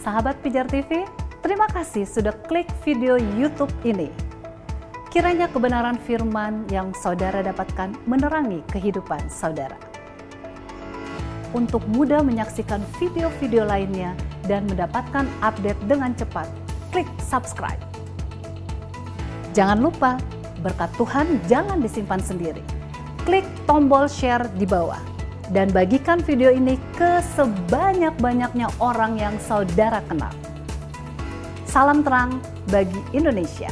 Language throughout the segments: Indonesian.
sahabat Pijar TV, terima kasih sudah klik video YouTube ini. Kiranya kebenaran firman yang saudara dapatkan menerangi kehidupan saudara. Untuk mudah menyaksikan video-video lainnya dan mendapatkan update dengan cepat, klik subscribe. Jangan lupa, berkat Tuhan jangan disimpan sendiri. Klik tombol share di bawah dan bagikan video ini ke sebanyak-banyaknya orang yang saudara kenal. Salam terang bagi Indonesia.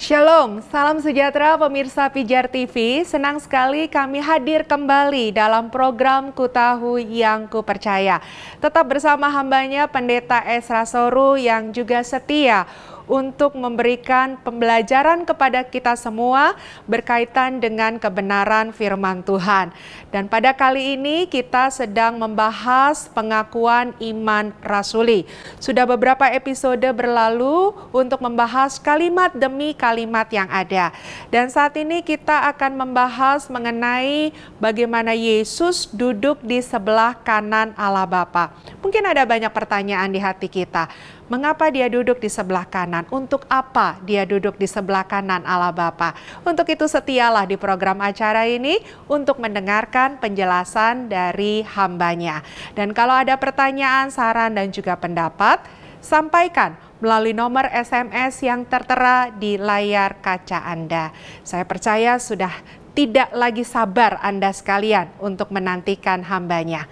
Shalom, salam sejahtera pemirsa Pijar TV. Senang sekali kami hadir kembali dalam program Ku Tahu Yang Ku Percaya. Tetap bersama hambanya Pendeta Esra Soru yang juga setia untuk memberikan pembelajaran kepada kita semua berkaitan dengan kebenaran firman Tuhan. Dan pada kali ini kita sedang membahas pengakuan iman rasuli. Sudah beberapa episode berlalu untuk membahas kalimat demi kalimat yang ada. Dan saat ini kita akan membahas mengenai bagaimana Yesus duduk di sebelah kanan Allah Bapa. Mungkin ada banyak pertanyaan di hati kita. Mengapa dia duduk di sebelah kanan? Untuk apa dia duduk di sebelah kanan Allah Bapa? Untuk itu setialah di program acara ini untuk mendengarkan penjelasan dari hambanya. Dan kalau ada pertanyaan, saran, dan juga pendapat, sampaikan melalui nomor SMS yang tertera di layar kaca Anda. Saya percaya sudah tidak lagi sabar Anda sekalian untuk menantikan hambanya.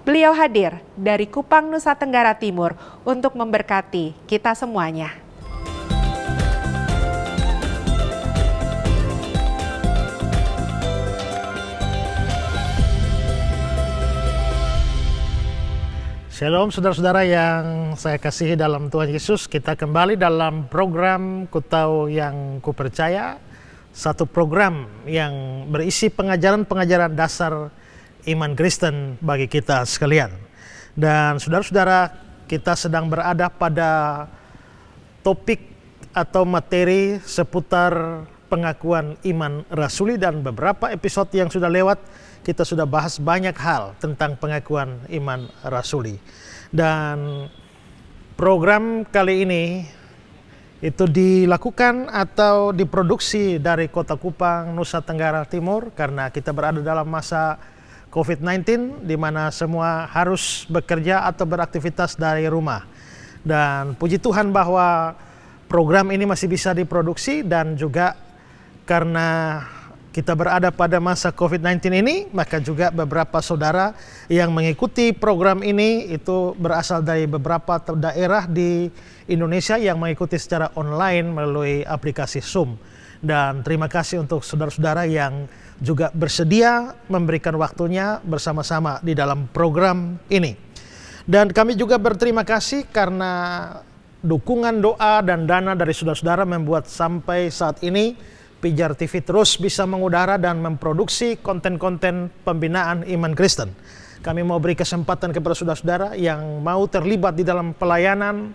Beliau hadir dari Kupang, Nusa Tenggara Timur untuk memberkati kita semuanya. Shalom saudara-saudara yang saya kasihi dalam Tuhan Yesus. Kita kembali dalam program Ku Tahu Yang Ku Percaya. Satu program yang berisi pengajaran-pengajaran dasar iman Kristen bagi kita sekalian. Dan saudara-saudara, kita sedang berada pada topik atau materi seputar pengakuan iman rasuli, dan beberapa episode yang sudah lewat kita sudah bahas banyak hal tentang pengakuan iman rasuli. Dan program kali ini itu dilakukan atau diproduksi dari Kota Kupang, Nusa Tenggara Timur, karena kita berada dalam masa COVID-19 di mana semua harus bekerja atau beraktivitas dari rumah. Dan puji Tuhan bahwa program ini masih bisa diproduksi, dan juga karena kita berada pada masa COVID-19 ini, maka juga beberapa saudara yang mengikuti program ini itu berasal dari beberapa daerah di Indonesia yang mengikuti secara online melalui aplikasi Zoom. Dan terima kasih untuk saudara-saudara yang juga bersedia memberikan waktunya bersama-sama di dalam program ini. Dan kami juga berterima kasih karena dukungan doa dan dana dari saudara-saudara membuat sampai saat ini Pijar TV terus bisa mengudara dan memproduksi konten-konten pembinaan iman Kristen. Kami mau beri kesempatan kepada saudara-saudara yang mau terlibat di dalam pelayanan,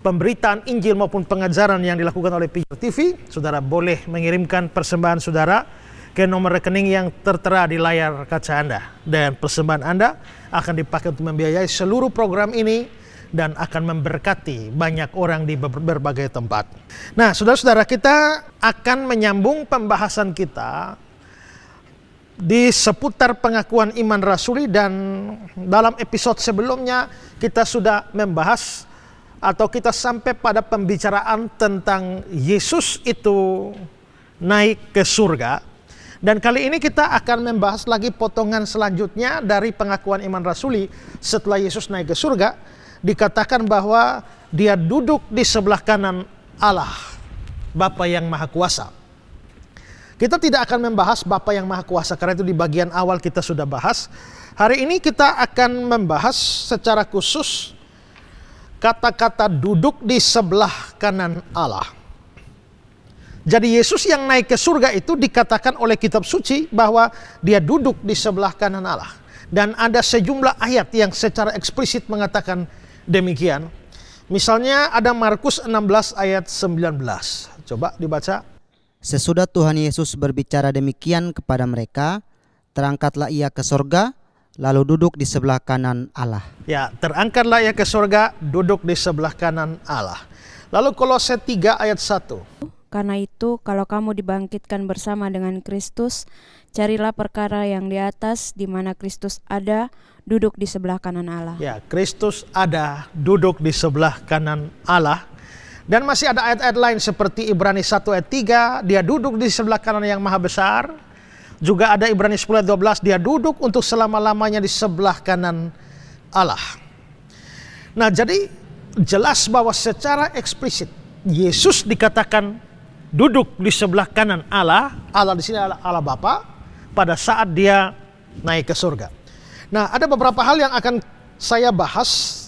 pemberitaan Injil maupun pengajaran yang dilakukan oleh Pijar TV. Saudara boleh mengirimkan persembahan saudara ke nomor rekening yang tertera di layar kaca Anda. Dan persembahan Anda akan dipakai untuk membiayai seluruh program ini dan akan memberkati banyak orang di berbagai tempat. Nah, saudara-saudara, kita akan menyambung pembahasan kita di seputar pengakuan iman rasuli, dan dalam episode sebelumnya kita sudah membahas atau kita sampai pada pembicaraan tentang Yesus itu naik ke surga. Dan kali ini kita akan membahas lagi potongan selanjutnya dari pengakuan iman rasuli setelah Yesus naik ke surga. Dikatakan bahwa dia duduk di sebelah kanan Allah, Bapa yang Maha Kuasa. Kita tidak akan membahas Bapa yang Maha Kuasa karena itu di bagian awal kita sudah bahas. Hari ini kita akan membahas secara khusus kata-kata duduk di sebelah kanan Allah. Jadi Yesus yang naik ke surga itu dikatakan oleh kitab suci bahwa dia duduk di sebelah kanan Allah. Dan ada sejumlah ayat yang secara eksplisit mengatakan demikian. Misalnya ada Markus 16 ayat 19. Coba dibaca. Sesudah Tuhan Yesus berbicara demikian kepada mereka, terangkatlah ia ke surga, lalu duduk di sebelah kanan Allah. Ya, terangkatlah ia ke surga, duduk di sebelah kanan Allah. Lalu Kolose 3 ayat 1. Karena itu, kalau kamu dibangkitkan bersama dengan Kristus, carilah perkara yang di atas, di mana Kristus ada, duduk di sebelah kanan Allah. Ya, Kristus ada, duduk di sebelah kanan Allah. Dan masih ada ayat-ayat lain seperti Ibrani 1 ayat 3, dia duduk di sebelah kanan yang maha besar. Juga ada Ibrani 10 ayat 12, dia duduk untuk selama-lamanya di sebelah kanan Allah. Nah, jadi jelas bahwa secara eksplisit Yesus dikatakan duduk di sebelah kanan Allah. Allah di sini adalah Allah Bapa pada saat dia naik ke surga. Nah, ada beberapa hal yang akan saya bahas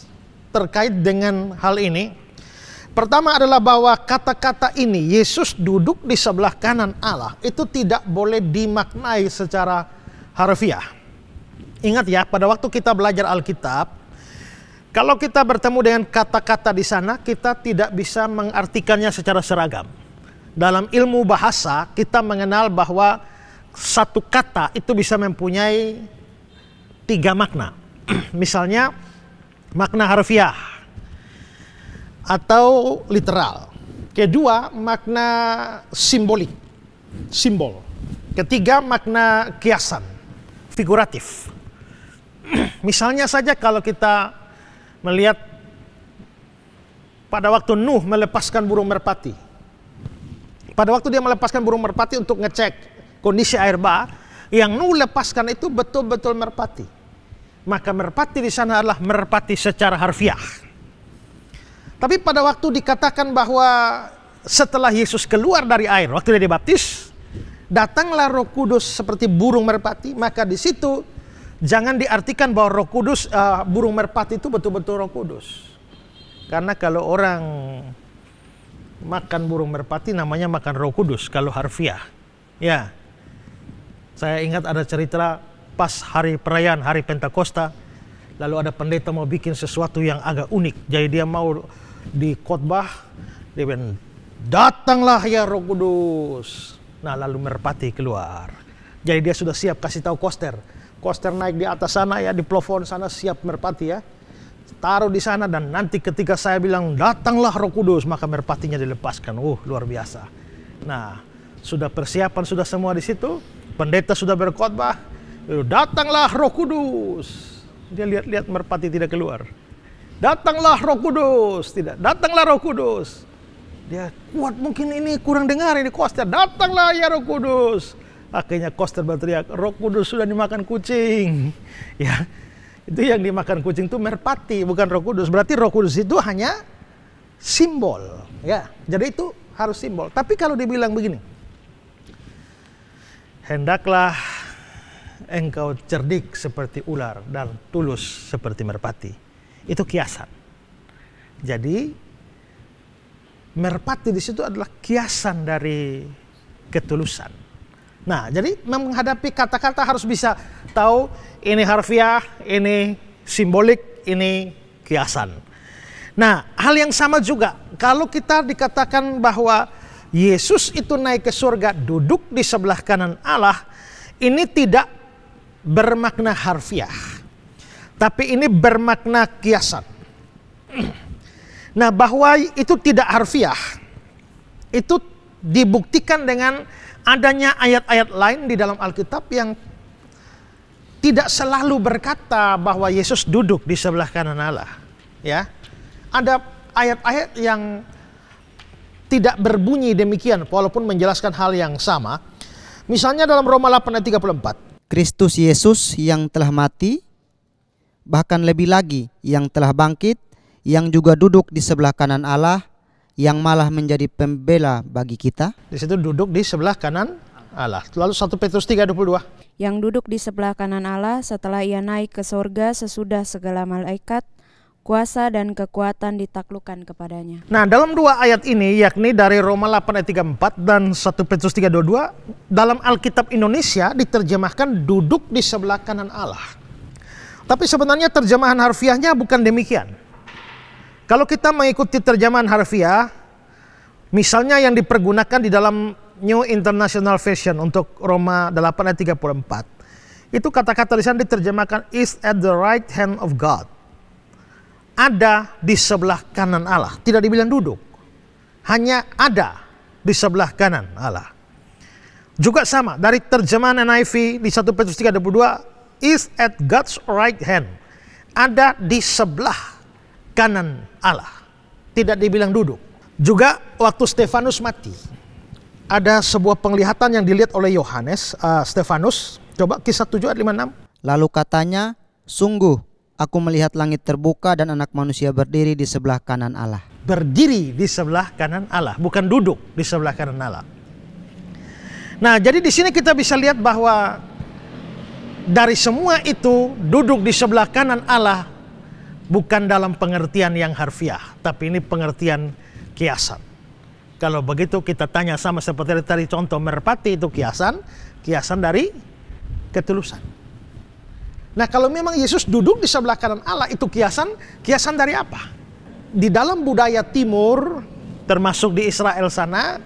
terkait dengan hal ini. Pertama adalah bahwa kata-kata ini, Yesus duduk di sebelah kanan Allah, itu tidak boleh dimaknai secara harfiah. Ingat ya, pada waktu kita belajar Alkitab, kalau kita bertemu dengan kata-kata di sana, kita tidak bisa mengartikannya secara seragam. Dalam ilmu bahasa, kita mengenal bahwa satu kata itu bisa mempunyai 3 makna. Misalnya, makna harfiah atau literal. Kedua, makna simbolik, simbol. Ketiga, makna kiasan, figuratif. Misalnya saja kalau kita melihat pada waktu Nuh melepaskan burung merpati. Pada waktu dia melepaskan burung merpati untuk ngecek kondisi air bah, yang Nuh lepaskan itu betul-betul merpati. Maka merpati di sana adalah merpati secara harfiah. Tapi pada waktu dikatakan bahwa setelah Yesus keluar dari air, waktu dia dibaptis, datanglah Roh Kudus seperti burung merpati, maka di situ jangan diartikan bahwa Roh Kudus, burung merpati itu betul-betul Roh Kudus. Karena kalau orang makan burung merpati namanya makan Roh Kudus kalau harfiah. Ya. Saya ingat ada cerita pas hari perayaan hari Pentakosta, lalu ada pendeta mau bikin sesuatu yang agak unik. Jadi dia mau di khotbah, dia bilang, "Datanglah ya Roh Kudus." Nah, lalu merpati keluar. Jadi dia sudah siap kasih tahu koster. Koster naik di atas sana ya, di plafon sana siap merpati ya. Taruh di sana dan nanti ketika saya bilang datanglah Roh Kudus, maka merpatinya dilepaskan. Luar biasa. Nah, sudah persiapan sudah semua di situ. Pendeta sudah berkhotbah. Datanglah Roh Kudus. Dia lihat-lihat merpati tidak keluar. Datanglah Roh Kudus. Tidak. Datanglah Roh Kudus. Dia kuat, mungkin ini kurang dengar ini koster. Datanglah ya Roh Kudus. Akhirnya koster berteriak, Roh Kudus sudah dimakan kucing. Ya. Itu yang dimakan kucing itu merpati, bukan Roh Kudus. Berarti Roh Kudus itu hanya simbol, ya. Jadi itu harus simbol. Tapi kalau dibilang begini, hendaklah engkau cerdik seperti ular dan tulus seperti merpati. Itu kiasan. Jadi merpati di situ adalah kiasan dari ketulusan. Nah, jadi menghadapi kata-kata harus bisa tahu ini harfiah, ini simbolik, ini kiasan. Nah, hal yang sama juga kalau kita dikatakan bahwa Yesus itu naik ke surga, duduk di sebelah kanan Allah, ini tidak bermakna harfiah, tapi ini bermakna kiasan. Nah, bahwa itu tidak harfiah, itu dibuktikan dengan adanya ayat-ayat lain di dalam Alkitab yang tidak selalu berkata bahwa Yesus duduk di sebelah kanan Allah. Ya, ada ayat-ayat yang tidak berbunyi demikian walaupun menjelaskan hal yang sama. Misalnya dalam Roma 8 ayat 34. Kristus Yesus yang telah mati, bahkan lebih lagi yang telah bangkit, yang juga duduk di sebelah kanan Allah, yang malah menjadi pembela bagi kita. Di situ duduk di sebelah kanan Allah. Lalu 1 Petrus 3:22. Yang duduk di sebelah kanan Allah setelah ia naik ke sorga sesudah segala malaikat, kuasa dan kekuatan ditaklukkan kepadanya. Nah, dalam dua ayat ini, yakni dari Roma 8 ayat 34 dan 1 Petrus 3:22, dalam Alkitab Indonesia diterjemahkan duduk di sebelah kanan Allah. Tapi sebenarnya terjemahan harfiahnya bukan demikian. Kalau kita mengikuti terjemahan harfiah, misalnya yang dipergunakan di dalam New International Version untuk Roma 8 ayat 34, itu kata-kata di sana diterjemahkan is at the right hand of God. Ada di sebelah kanan Allah, tidak dibilang duduk, hanya ada di sebelah kanan Allah. Juga sama dari terjemahan NIV di 1 Petrus 3:22, is at God's right hand, ada di sebelah kanan Allah, tidak dibilang duduk. Juga waktu Stefanus mati, ada sebuah penglihatan yang dilihat oleh Stefanus. Coba Kisah 7 ayat 56. Lalu katanya, sungguh aku melihat langit terbuka dan anak manusia berdiri di sebelah kanan Allah. Berdiri di sebelah kanan Allah, bukan duduk di sebelah kanan Allah. Nah, jadi di sini kita bisa lihat bahwa dari semua itu duduk di sebelah kanan Allah bukan dalam pengertian yang harfiah, tapi ini pengertian kiasan. Kalau begitu kita tanya sama seperti tadi contoh merpati itu kiasan dari ketulusan. Nah, kalau memang Yesus duduk di sebelah kanan Allah, itu kiasan dari apa? Di dalam budaya timur, termasuk di Israel sana,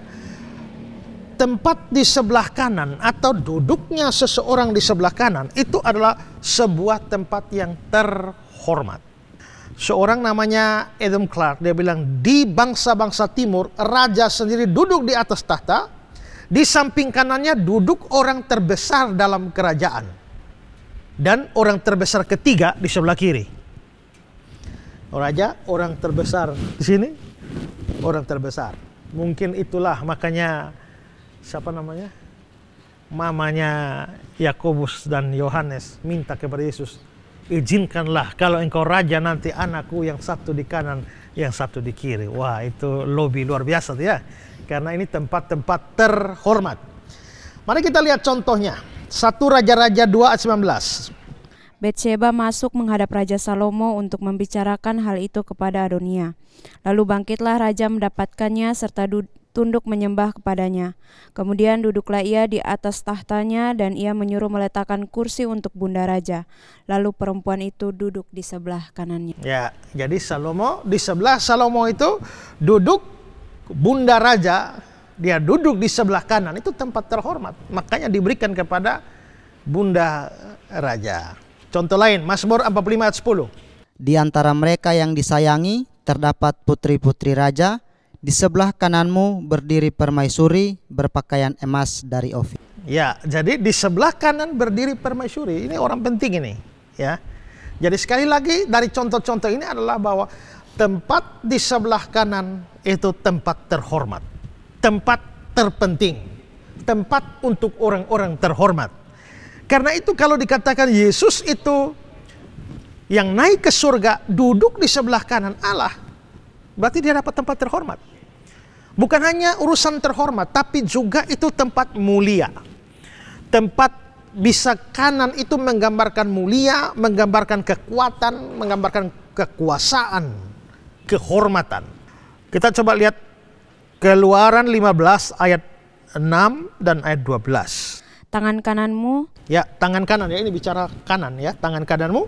tempat di sebelah kanan atau duduknya seseorang di sebelah kanan itu adalah sebuah tempat yang terhormat. Seorang namanya Adam Clark, dia bilang di bangsa-bangsa timur, raja sendiri duduk di atas tahta, di samping kanannya duduk orang terbesar dalam kerajaan. Dan orang terbesar ketiga di sebelah kiri. Raja, orang terbesar di sini, orang terbesar. Mungkin itulah makanya mamanya Yakobus dan Yohanes minta kepada Yesus, izinkanlah kalau engkau raja nanti anakku yang satu di kanan, yang satu di kiri. Wah, itu lobby luar biasa tuh ya. Karena ini tempat-tempat terhormat. Mari kita lihat contohnya. 1 Raja-Raja 2 ayat 19. Betsheba masuk menghadap Raja Salomo untuk membicarakan hal itu kepada Adonia. Lalu bangkitlah raja mendapatkannya serta tunduk menyembah kepadanya. Kemudian duduklah ia di atas tahtanya dan ia menyuruh meletakkan kursi untuk bunda raja. Lalu perempuan itu duduk di sebelah kanannya. Ya, jadi di sebelah Salomo itu duduk bunda raja. Dia duduk di sebelah kanan, itu tempat terhormat. Makanya diberikan kepada bunda raja. Contoh lain, Mazmur 45 ayat 10. Di antara mereka yang disayangi terdapat putri-putri raja. Di sebelah kananmu berdiri permaisuri berpakaian emas dari Ofir. Ya, jadi di sebelah kanan berdiri permaisuri. Ini orang penting ini, ya. Jadi sekali lagi dari contoh-contoh ini adalah bahwa tempat di sebelah kanan itu tempat terhormat. Tempat terpenting, tempat untuk orang-orang terhormat. Karena itu kalau dikatakan Yesus itu yang naik ke surga duduk di sebelah kanan Allah, berarti dia dapat tempat terhormat. Bukan hanya urusan terhormat, tapi juga itu tempat mulia. Tempat bisa kanan itu menggambarkan mulia, menggambarkan kekuatan, menggambarkan kekuasaan, kehormatan. Kita coba lihat Keluaran 15 ayat 6 dan ayat 12. Tangan kananmu. Ya, tangan kanan ya, ini bicara kanan ya, tangan kananmu.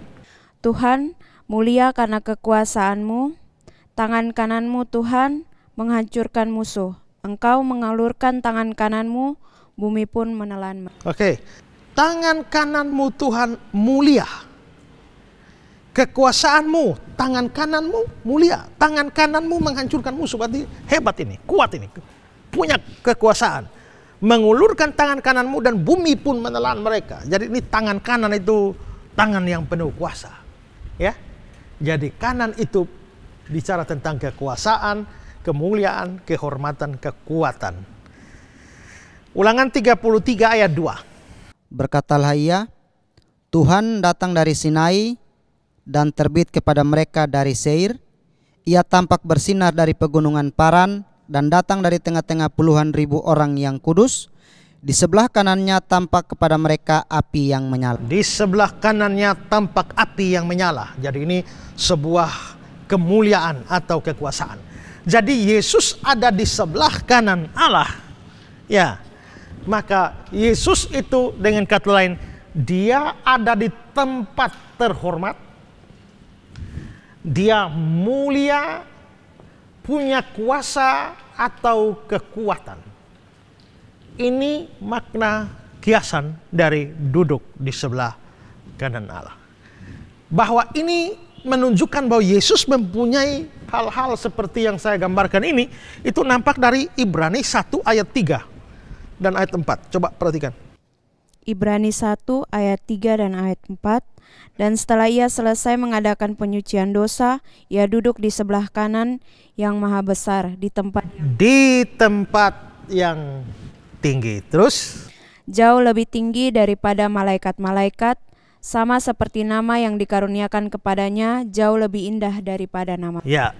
Tuhan, mulia karena kekuasaanmu. Tangan kananmu Tuhan menghancurkan musuh. Engkau mengalurkan tangan kananmu, bumi pun menelan. Oke. Tangan kananmu Tuhan mulia. Kekuasaanmu, tangan kananmu mulia. Tangan kananmu menghancurkan musuh. Berarti hebat ini, kuat ini. Punya kekuasaan. Mengulurkan tangan kananmu dan bumi pun menelan mereka. Jadi ini tangan kanan itu tangan yang penuh kuasa. Ya. Jadi kanan itu bicara tentang kekuasaan, kemuliaan, kehormatan, kekuatan. Ulangan 33 ayat 2. Berkatalah ia, Tuhan datang dari Sinai dan terbit kepada mereka dari Seir. Ia tampak bersinar dari pegunungan Paran dan datang dari tengah-tengah puluhan ribu orang yang kudus. Di sebelah kanannya tampak kepada mereka api yang menyala. Di sebelah kanannya tampak api yang menyala. Jadi ini sebuah kemuliaan atau kekuasaan. Jadi Yesus ada di sebelah kanan Allah. Ya, maka Yesus itu dengan kata lain, dia ada di tempat terhormat. Dia mulia, punya kuasa atau kekuatan. Ini makna kiasan dari duduk di sebelah kanan Allah. Bahwa ini menunjukkan bahwa Yesus mempunyai hal-hal seperti yang saya gambarkan ini, itu nampak dari Ibrani 1 ayat 3 dan ayat 4. Coba perhatikan. Ibrani 1 ayat 3 dan ayat 4. Dan setelah ia selesai mengadakan penyucian dosa, ia duduk di sebelah kanan yang maha besar di tempat yang tinggi. Terus jauh lebih tinggi daripada malaikat-malaikat, sama seperti nama yang dikaruniakan kepadanya jauh lebih indah daripada nama. Ya,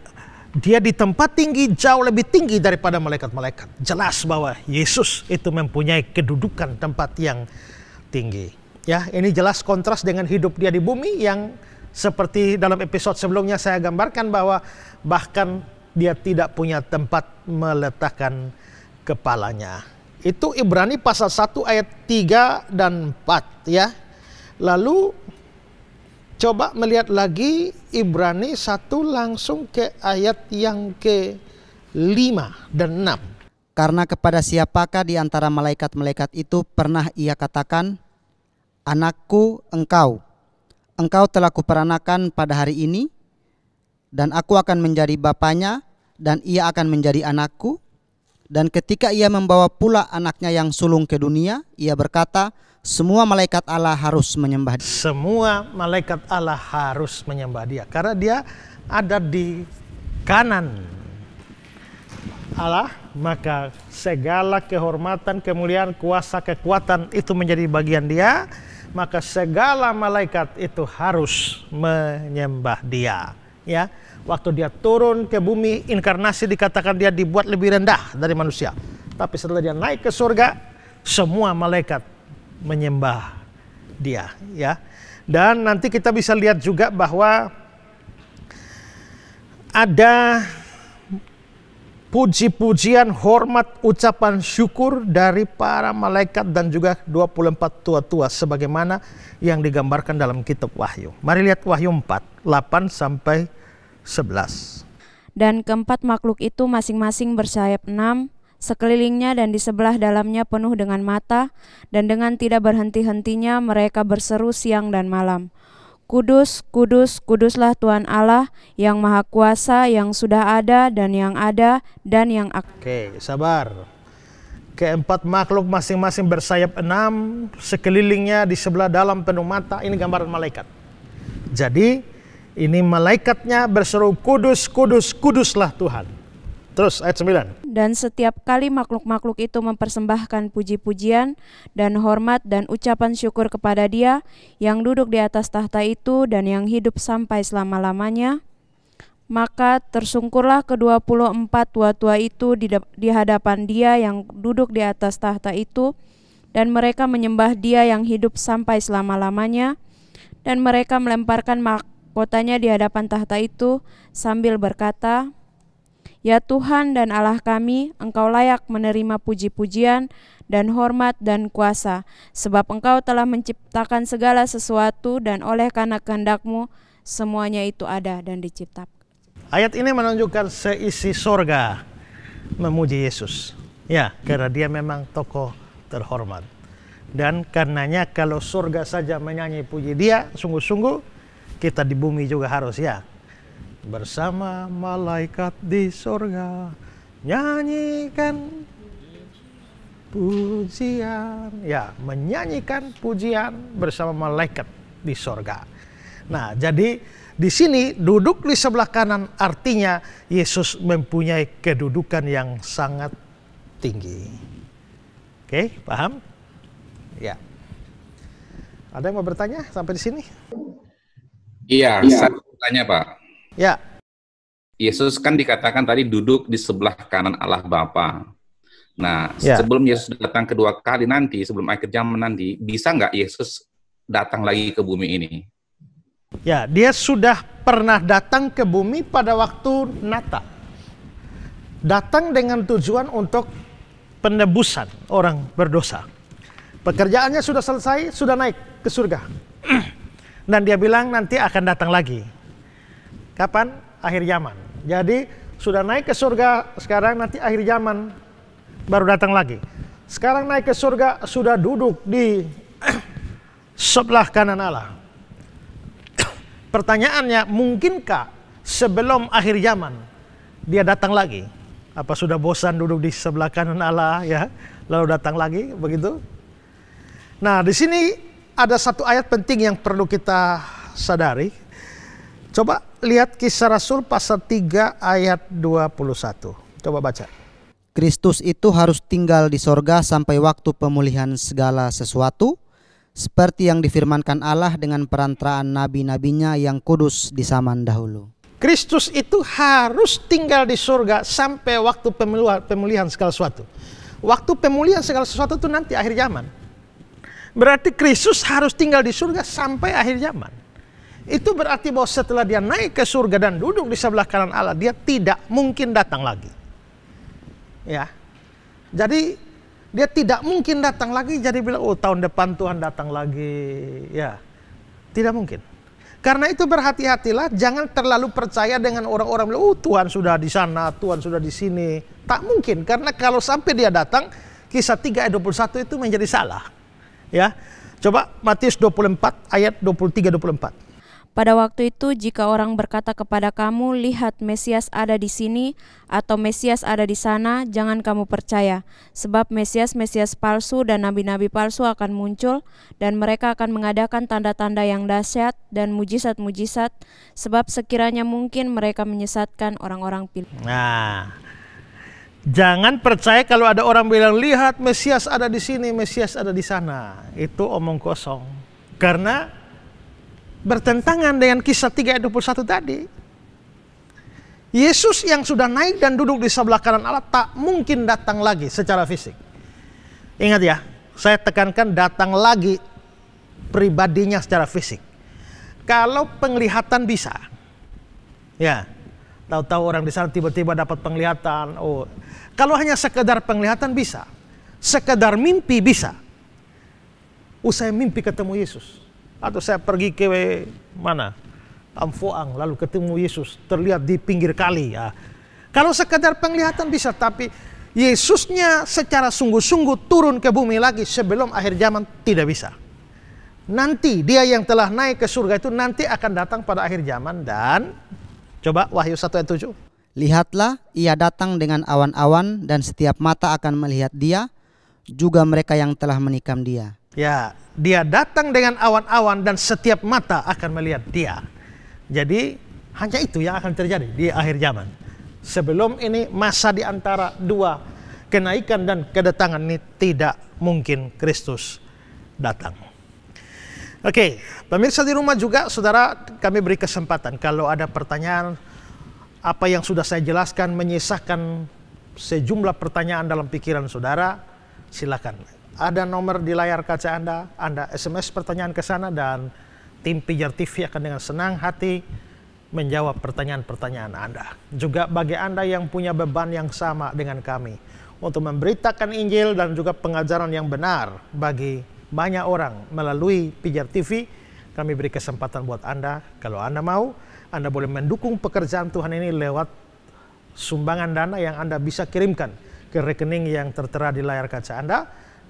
dia di tempat tinggi, jauh lebih tinggi daripada malaikat-malaikat. Jelas bahwa Yesus itu mempunyai kedudukan tempat yang tinggi. Ya, ini jelas kontras dengan hidup dia di bumi yang seperti dalam episode sebelumnya saya gambarkan bahwa bahkan dia tidak punya tempat meletakkan kepalanya. Itu Ibrani pasal 1 ayat 3 dan 4 ya. Lalu coba melihat lagi Ibrani 1 langsung ke ayat yang ke-5 dan 6. Karena kepada siapakah di antara malaikat-malaikat itu pernah ia katakan, Anakku engkau telah kuperanakan pada hari ini, dan aku akan menjadi bapanya, dan ia akan menjadi anakku. Dan ketika ia membawa pula anaknya yang sulung ke dunia, ia berkata, semua malaikat Allah harus menyembah dia. Semua malaikat Allah harus menyembah dia. Karena dia ada di kanan Allah, maka segala kehormatan, kemuliaan, kuasa, kekuatan itu menjadi bagian dia. Maka segala malaikat itu harus menyembah dia. Ya, waktu dia turun ke bumi, inkarnasi dikatakan dia dibuat lebih rendah dari manusia. Tapi setelah dia naik ke surga, semua malaikat menyembah dia. Ya, dan nanti kita bisa lihat juga bahwa ada puji-pujian, hormat, ucapan syukur dari para malaikat dan juga 24 tua-tua sebagaimana yang digambarkan dalam kitab Wahyu. Mari lihat Wahyu 4, 8 sampai 11. Dan keempat makhluk itu masing-masing bersayap 6, sekelilingnya dan di sebelah dalamnya penuh dengan mata, dan dengan tidak berhenti-hentinya mereka berseru siang dan malam. Kudus, kudus, kuduslah Tuhan Allah yang Maha Kuasa, yang sudah ada dan yang akan. Oke, sabar. Keempat makhluk masing-masing bersayap 6, sekelilingnya di sebelah dalam penuh mata. Ini gambaran malaikat. Jadi ini malaikatnya berseru kudus, kudus, kuduslah Tuhan. Terus ayat 9. Dan setiap kali makhluk-makhluk itu mempersembahkan puji-pujian dan hormat dan ucapan syukur kepada Dia yang duduk di atas tahta itu dan yang hidup sampai selama-lamanya, maka tersungkurlah ke-24 tua-tua itu di hadapan Dia yang duduk di atas tahta itu, dan mereka menyembah Dia yang hidup sampai selama-lamanya, dan mereka melemparkan mahkotanya di hadapan tahta itu sambil berkata, Ya Tuhan dan Allah kami, Engkau layak menerima puji-pujian dan hormat dan kuasa, sebab Engkau telah menciptakan segala sesuatu dan oleh karena kehendak-Mu semuanya itu ada dan diciptakan. Ayat ini menunjukkan seisi sorga memuji Yesus. Ya, karena dia memang tokoh terhormat. Dan karenanya kalau surga saja menyanyi puji dia, sungguh-sungguh kita di bumi juga harus ya. Bersama malaikat di sorga nyanyikan pujian. Ya, menyanyikan pujian bersama malaikat di sorga. Nah, jadi di sini duduk di sebelah kanan artinya Yesus mempunyai kedudukan yang sangat tinggi. Oke, paham? Ya. Ada yang mau bertanya sampai di sini? Iya, saya bertanya Pak. Ya. Yesus kan dikatakan tadi duduk di sebelah kanan Allah Bapa. Nah, sebelum Yesus datang kedua kali nanti, sebelum akhir zaman nanti, bisa nggak Yesus datang lagi ke bumi ini? Ya, dia sudah pernah datang ke bumi pada waktu Natal. Datang dengan tujuan untuk penebusan orang berdosa. Pekerjaannya sudah selesai, sudah naik ke surga. Dan dia bilang nanti akan datang lagi. Kapan? Akhir zaman. Jadi sudah naik ke surga, sekarang nanti akhir zaman baru datang lagi. Sekarang naik ke surga, sudah duduk di sebelah kanan Allah. Pertanyaannya, mungkinkah sebelum akhir zaman dia datang lagi? Apa sudah bosan duduk di sebelah kanan Allah ya, lalu datang lagi begitu? Nah, di sini ada satu ayat penting yang perlu kita sadari. Coba lihat Kisah Rasul pasal 3 ayat 21. Coba baca. Kristus itu harus tinggal di sorga sampai waktu pemulihan segala sesuatu, seperti yang difirmankan Allah dengan perantaraan nabi-nabinya yang kudus di zaman dahulu. Kristus itu harus tinggal di surga sampai waktu pemulihan segala sesuatu. Waktu pemulihan segala sesuatu itu nanti akhir zaman. Berarti Kristus harus tinggal di surga sampai akhir zaman. Itu berarti bahwa setelah dia naik ke surga dan duduk di sebelah kanan Allah, dia tidak mungkin datang lagi. Ya. Jadi dia tidak mungkin datang lagi jadi bilang, oh tahun depan Tuhan datang lagi. Ya. Tidak mungkin. Karena itu berhati-hatilah, jangan terlalu percaya dengan orang-orang bilang, oh Tuhan sudah di sana, Tuhan sudah di sini. Tak mungkin, karena kalau sampai dia datang, Kisah 3 ayat 21 itu menjadi salah. Ya. Coba Matius 24 ayat 23-24. Pada waktu itu jika orang berkata kepada kamu, lihat Mesias ada di sini atau Mesias ada di sana, jangan kamu percaya. Sebab Mesias-Mesias palsu dan nabi-nabi palsu akan muncul dan mereka akan mengadakan tanda-tanda yang dahsyat dan mujizat-mujizat, sebab sekiranya mungkin mereka menyesatkan orang-orang pilih. Nah, jangan percaya kalau ada orang bilang, lihat Mesias ada di sini, Mesias ada di sana. Itu omong kosong. Karena bertentangan dengan Kisah 3 ayat 21 tadi. Yesus yang sudah naik dan duduk di sebelah kanan Allah tak mungkin datang lagi secara fisik. Ingat ya, saya tekankan datang lagi pribadinya secara fisik. Kalau penglihatan bisa, ya, tahu-tahu orang di sana tiba-tiba dapat penglihatan. Oh, kalau hanya sekedar penglihatan bisa, sekedar mimpi bisa. Saya mimpi ketemu Yesus. Atau saya pergi ke mana? Amfoang, lalu ketemu Yesus, terlihat di pinggir kali. Ya. Kalau sekedar penglihatan bisa, tapi Yesusnya secara sungguh-sungguh turun ke bumi lagi sebelum akhir zaman tidak bisa. Nanti dia yang telah naik ke surga itu nanti akan datang pada akhir zaman dan coba Wahyu 1 ayat 7. Lihatlah, ia datang dengan awan-awan dan setiap mata akan melihat dia, juga mereka yang telah menikam dia. Ya, dia datang dengan awan-awan dan setiap mata akan melihat dia. Jadi hanya itu yang akan terjadi di akhir zaman. Sebelum ini masa di antara dua kenaikan dan kedatangan ini tidak mungkin Kristus datang. Oke, pemirsa di rumah juga, saudara, kami beri kesempatan kalau ada pertanyaan, apa yang sudah saya jelaskan menyisahkan sejumlah pertanyaan dalam pikiran saudara, silakan. Ada nomor di layar kaca Anda SMS pertanyaan ke sana dan tim Pijar TV akan dengan senang hati menjawab pertanyaan-pertanyaan Anda. Juga bagi Anda yang punya beban yang sama dengan kami untuk memberitakan Injil dan juga pengajaran yang benar bagi banyak orang melalui Pijar TV, kami beri kesempatan buat Anda. Kalau Anda mau, Anda boleh mendukung pekerjaan Tuhan ini lewat sumbangan dana yang Anda bisa kirimkan ke rekening yang tertera di layar kaca Anda.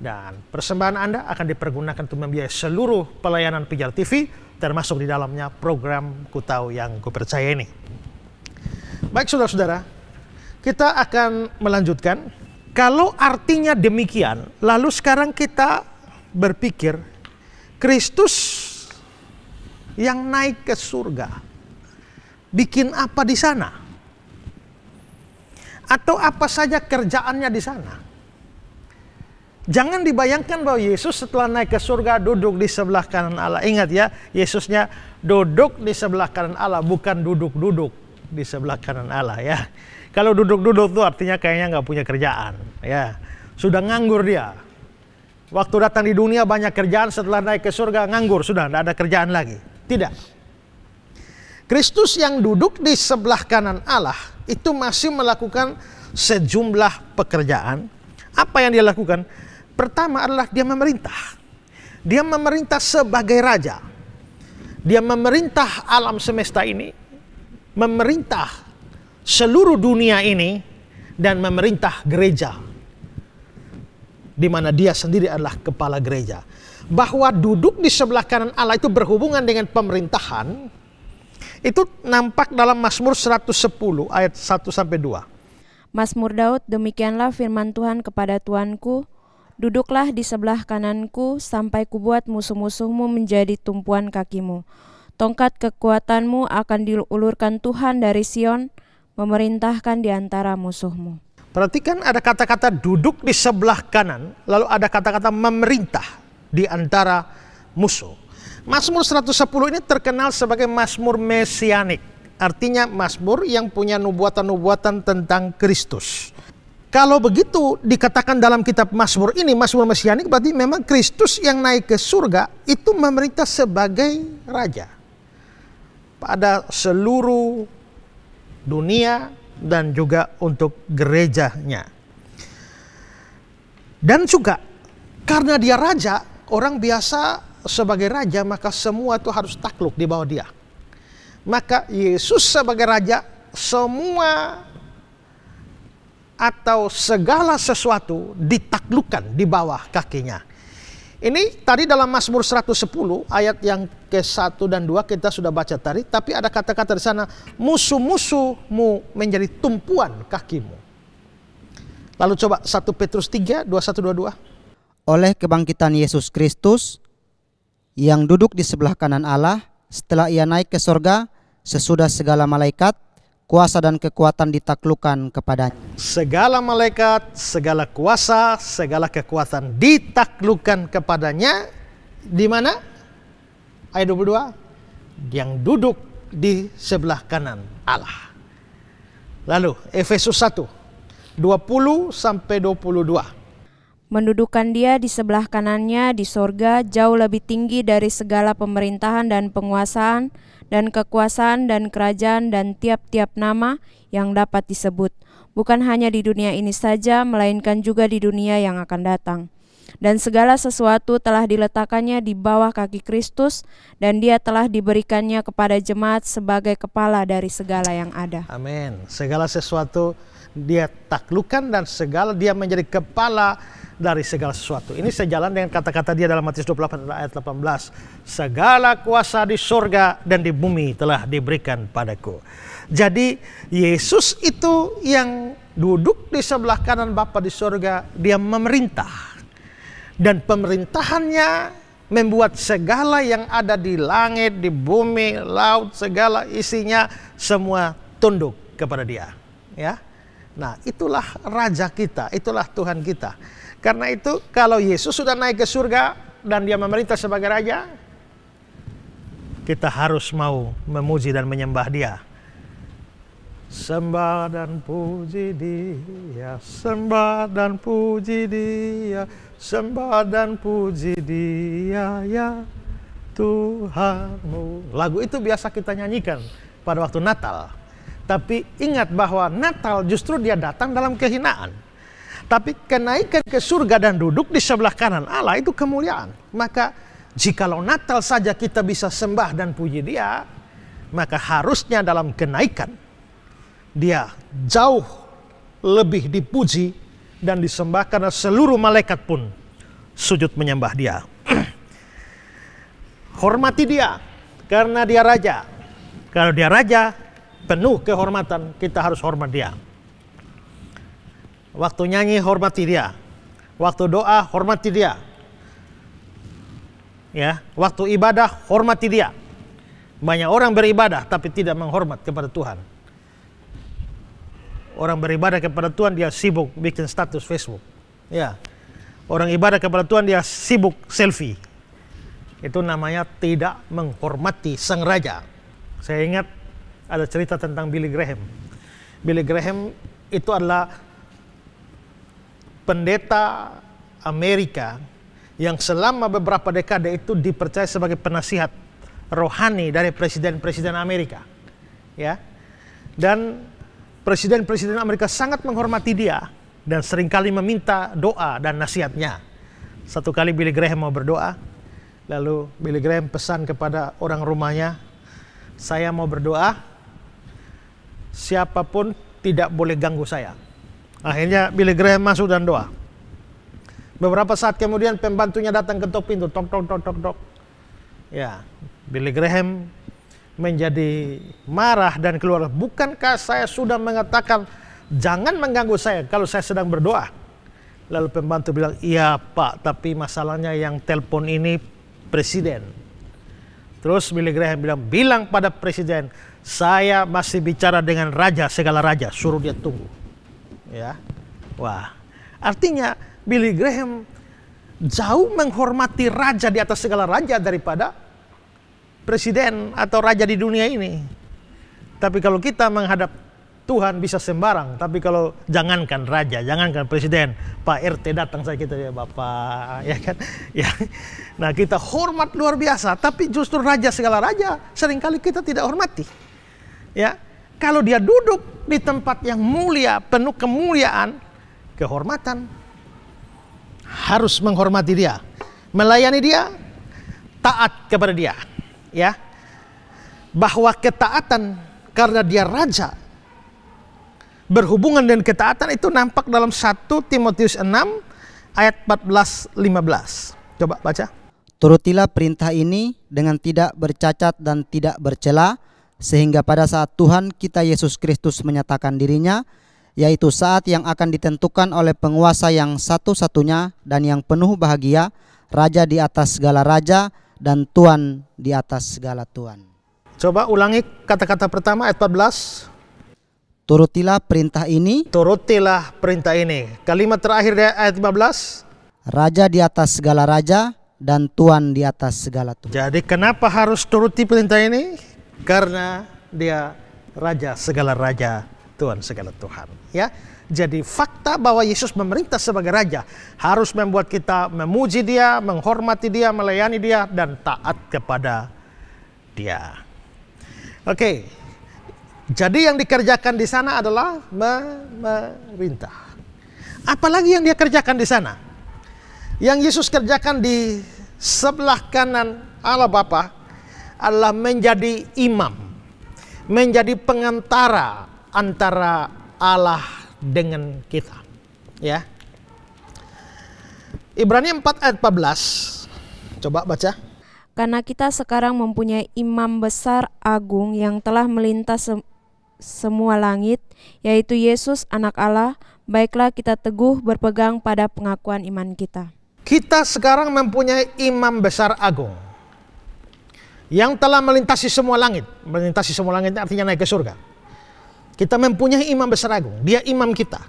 Dan persembahan Anda akan dipergunakan untuk membiayai seluruh pelayanan Pijar TV, termasuk di dalamnya program Ku Tahu Yang Ku Percaya ini. Baik saudara-saudara, kita akan melanjutkan. Kalau artinya demikian, lalu sekarang kita berpikir, Kristus yang naik ke surga. bikin apa di sana? Atau apa saja kerjaannya di sana? Jangan dibayangkan bahwa Yesus setelah naik ke surga duduk di sebelah kanan Allah. Ingat ya, Yesusnya duduk di sebelah kanan Allah, bukan duduk-duduk di sebelah kanan Allah ya. Kalau duduk-duduk itu artinya kayaknya nggak punya kerjaan ya. Sudah nganggur dia. Waktu datang di dunia banyak kerjaan, setelah naik ke surga nganggur, sudah tidak ada kerjaan lagi. Tidak. Kristus yang duduk di sebelah kanan Allah itu masih melakukan sejumlah pekerjaan. Apa yang dia lakukan? Pertama adalah dia memerintah. Dia memerintah sebagai raja. Dia memerintah alam semesta ini, memerintah seluruh dunia ini, dan memerintah gereja, di mana dia sendiri adalah kepala gereja. Bahwa duduk di sebelah kanan Allah itu berhubungan dengan pemerintahan, itu nampak dalam Mazmur 110 ayat 1-2. Mazmur Daud, demikianlah firman Tuhan kepada Tuanku, duduklah di sebelah kananku sampai kubuat musuh-musuhmu menjadi tumpuan kakimu. Tongkat kekuatanmu akan diulurkan Tuhan dari Sion, memerintahkan di antara musuhmu. Perhatikan ada kata-kata duduk di sebelah kanan, lalu ada kata-kata memerintah di antara musuh. Mazmur 110 ini terkenal sebagai Mazmur mesianik. Artinya Mazmur yang punya nubuatan-nubuatan tentang Kristus. Kalau begitu dikatakan dalam kitab Mazmur ini, Mazmur mesianik, berarti memang Kristus yang naik ke surga itu memerintah sebagai raja pada seluruh dunia dan juga untuk gerejanya. Dan juga karena dia raja, orang biasa sebagai raja maka semua itu harus takluk di bawah dia. Maka Yesus sebagai raja, semua atau segala sesuatu ditaklukkan di bawah kakinya. Ini tadi dalam Mazmur 110 ayat yang ke-1 dan 2 kita sudah baca tadi, tapi ada kata-kata di sana, musuh-musuhmu menjadi tumpuan kakimu. Lalu coba 1 Petrus 3, 21-22. Oleh kebangkitan Yesus Kristus yang duduk di sebelah kanan Allah, setelah ia naik ke sorga, sesudah segala malaikat, kuasa dan kekuatan ditaklukkan kepadanya. Segala malaikat, segala kuasa, segala kekuatan ditaklukkan kepadanya. Di mana? Ayat 22. Yang duduk di sebelah kanan Allah. Lalu Efesus 1, 20-22. Mendudukan dia di sebelah kanannya di sorga, jauh lebih tinggi dari segala pemerintahan dan penguasaan, dan kekuasaan dan kerajaan dan tiap-tiap nama yang dapat disebut, bukan hanya di dunia ini saja, melainkan juga di dunia yang akan datang. Dan segala sesuatu telah diletakkannya di bawah kaki Kristus, dan dia telah diberikannya kepada jemaat sebagai kepala dari segala yang ada. Amin. Segala sesuatu dia taklukkan dan segala dia menjadi kepala dari segala sesuatu. Ini sejalan dengan kata-kata dia dalam Matius 28 ayat 18. Segala kuasa di surga dan di bumi telah diberikan padaku. Jadi Yesus itu yang duduk di sebelah kanan Bapa di surga, dia memerintah. Dan pemerintahannya membuat segala yang ada di langit, di bumi, laut, segala isinya semua tunduk kepada dia. Ya. Nah, itulah raja kita, itulah Tuhan kita. Karena itu kalau Yesus sudah naik ke surga dan dia memerintah sebagai raja, kita harus mau memuji dan menyembah dia. Sembah dan puji dia, sembah dan puji dia, sembah dan puji dia ya Tuhanmu. Lagu itu biasa kita nyanyikan pada waktu Natal. Tapi ingat bahwa Natal justru dia datang dalam kehinaan. Tapi kenaikan ke surga dan duduk di sebelah kanan Allah itu kemuliaan. Maka jikalau Natal saja kita bisa sembah dan puji dia, maka harusnya dalam kenaikan dia jauh lebih dipuji dan disembah karena seluruh malaikat pun sujud menyembah dia. Hormati dia karena dia raja. Kalau dia raja, penuh kehormatan, kita harus hormat dia. Waktu nyanyi hormati dia, waktu doa hormati dia, ya, waktu ibadah hormati dia. Banyak orang beribadah tapi tidak menghormat kepada Tuhan. Orang beribadah kepada Tuhan dia sibuk bikin status Facebook. Ya. Orang ibadah kepada Tuhan dia sibuk selfie. Itu namanya tidak menghormati sang raja. Saya ingat ada cerita tentang Billy Graham. Billy Graham itu adalah pendeta Amerika yang selama beberapa dekade itu dipercaya sebagai penasihat rohani dari presiden-presiden Amerika. Ya. Dan presiden-presiden Amerika sangat menghormati dia dan seringkali meminta doa dan nasihatnya. Satu kali Billy Graham mau berdoa, lalu Billy Graham pesan kepada orang rumahnya, saya mau berdoa, siapapun tidak boleh ganggu saya. Akhirnya Billy Graham masuk dan doa. Beberapa saat kemudian pembantunya datang ketok pintu, tok tok tok tok tok. Ya, Billy Graham menjadi marah dan keluar. Bukankah saya sudah mengatakan jangan mengganggu saya kalau saya sedang berdoa? Lalu pembantu bilang, iya Pak, tapi masalahnya yang telepon ini presiden. Terus Billy Graham bilang pada presiden, saya masih bicara dengan raja segala raja, suruh dia tunggu. Ya, wah, artinya Billy Graham jauh menghormati raja di atas segala raja daripada presiden atau raja di dunia ini. Tapi kalau kita menghadap Tuhan bisa sembarang. Tapi kalau jangankan raja, jangankan presiden, Pak RT datang saja kita, ya Bapak, ya kan? Ya. Nah, kita hormat luar biasa. Tapi justru raja segala raja seringkali kita tidak hormati. Ya, kalau dia duduk di tempat yang mulia, penuh kemuliaan, kehormatan, harus menghormati dia, melayani dia, taat kepada dia. Ya, bahwa ketaatan karena dia raja berhubungan dengan ketaatan itu nampak dalam 1 Timotius 6 ayat 14-15. Coba baca. Turutilah perintah ini dengan tidak bercacat dan tidak bercela, sehingga pada saat Tuhan kita Yesus Kristus menyatakan dirinya, yaitu saat yang akan ditentukan oleh penguasa yang satu-satunya dan yang penuh bahagia, Raja di atas segala raja dan Tuhan di atas segala Tuhan. Coba ulangi kata-kata pertama ayat 14. Turutilah perintah ini. Turutilah perintah ini. Kalimat terakhir dari ayat 15. Raja di atas segala raja dan Tuhan di atas segala Tuhan. Jadi kenapa harus turuti perintah ini? Karena dia raja segala raja, Tuhan segala Tuhan. Ya, jadi fakta bahwa Yesus memerintah sebagai raja harus membuat kita memuji dia, menghormati dia, melayani dia, dan taat kepada dia. Oke, jadi yang dikerjakan di sana adalah memerintah. Apalagi yang dia kerjakan di sana? Yang Yesus kerjakan di sebelah kanan Allah Bapa adalah menjadi imam, menjadi pengantara antara Allah dengan kita. Ya. Ibrani 4 ayat 14. Coba baca. Karena kita sekarang mempunyai imam besar agung yang telah melintas semua langit, yaitu Yesus anak Allah, baiklah kita teguh berpegang pada pengakuan iman kita. Kita sekarang mempunyai imam besar agung yang telah melintasi semua langit. Melintasi semua langit artinya naik ke surga. Kita mempunyai imam besar agung, dia imam kita.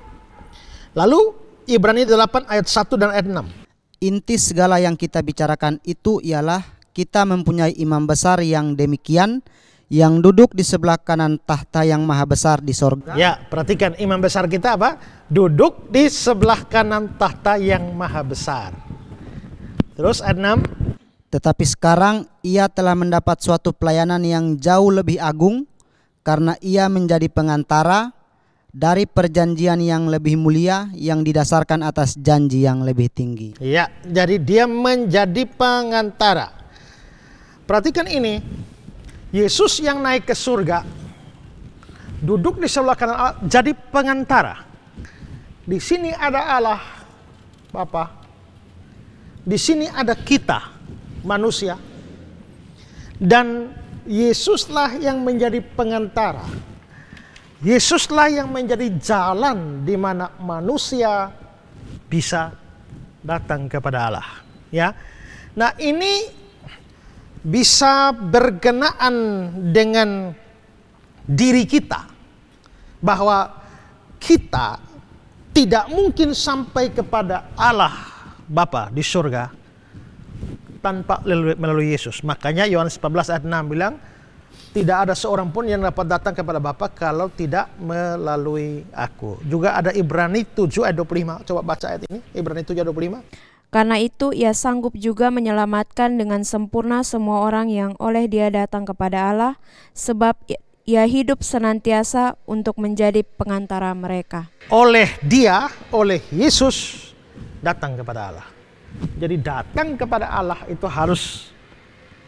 Lalu Ibrani 8 ayat 1 dan ayat 6. Inti segala yang kita bicarakan itu ialah kita mempunyai imam besar yang demikian, yang duduk di sebelah kanan tahta yang maha besar di sorga. Ya, perhatikan imam besar kita apa? Duduk di sebelah kanan tahta yang maha besar. Terus ayat 6. Tetapi sekarang ia telah mendapat suatu pelayanan yang jauh lebih agung, karena ia menjadi pengantara dari perjanjian yang lebih mulia yang didasarkan atas janji yang lebih tinggi. Ya, jadi dia menjadi pengantara. Perhatikan ini, Yesus yang naik ke surga, duduk di sebelah kanan Allah, jadi pengantara. Di sini ada Allah, Bapa. Di sini ada kita, manusia. Dan Yesuslah yang menjadi pengantara. Yesuslah yang menjadi jalan di mana manusia bisa datang kepada Allah. Ya, nah ini bisa berkenaan dengan diri kita, bahwa kita tidak mungkin sampai kepada Allah Bapa di surga tanpa melalui Yesus. Makanya Yohanes 14 ayat 6 bilang, tidak ada seorang pun yang dapat datang kepada Bapa kalau tidak melalui aku. Juga ada Ibrani 7 ayat 25. Coba baca ayat ini, Ibrani 7 ayat 25. Karena itu ia sanggup juga menyelamatkan dengan sempurna semua orang yang oleh dia datang kepada Allah, sebab ia hidup senantiasa untuk menjadi pengantara mereka. Oleh dia, oleh Yesus datang kepada Allah. Jadi datang kepada Allah itu harus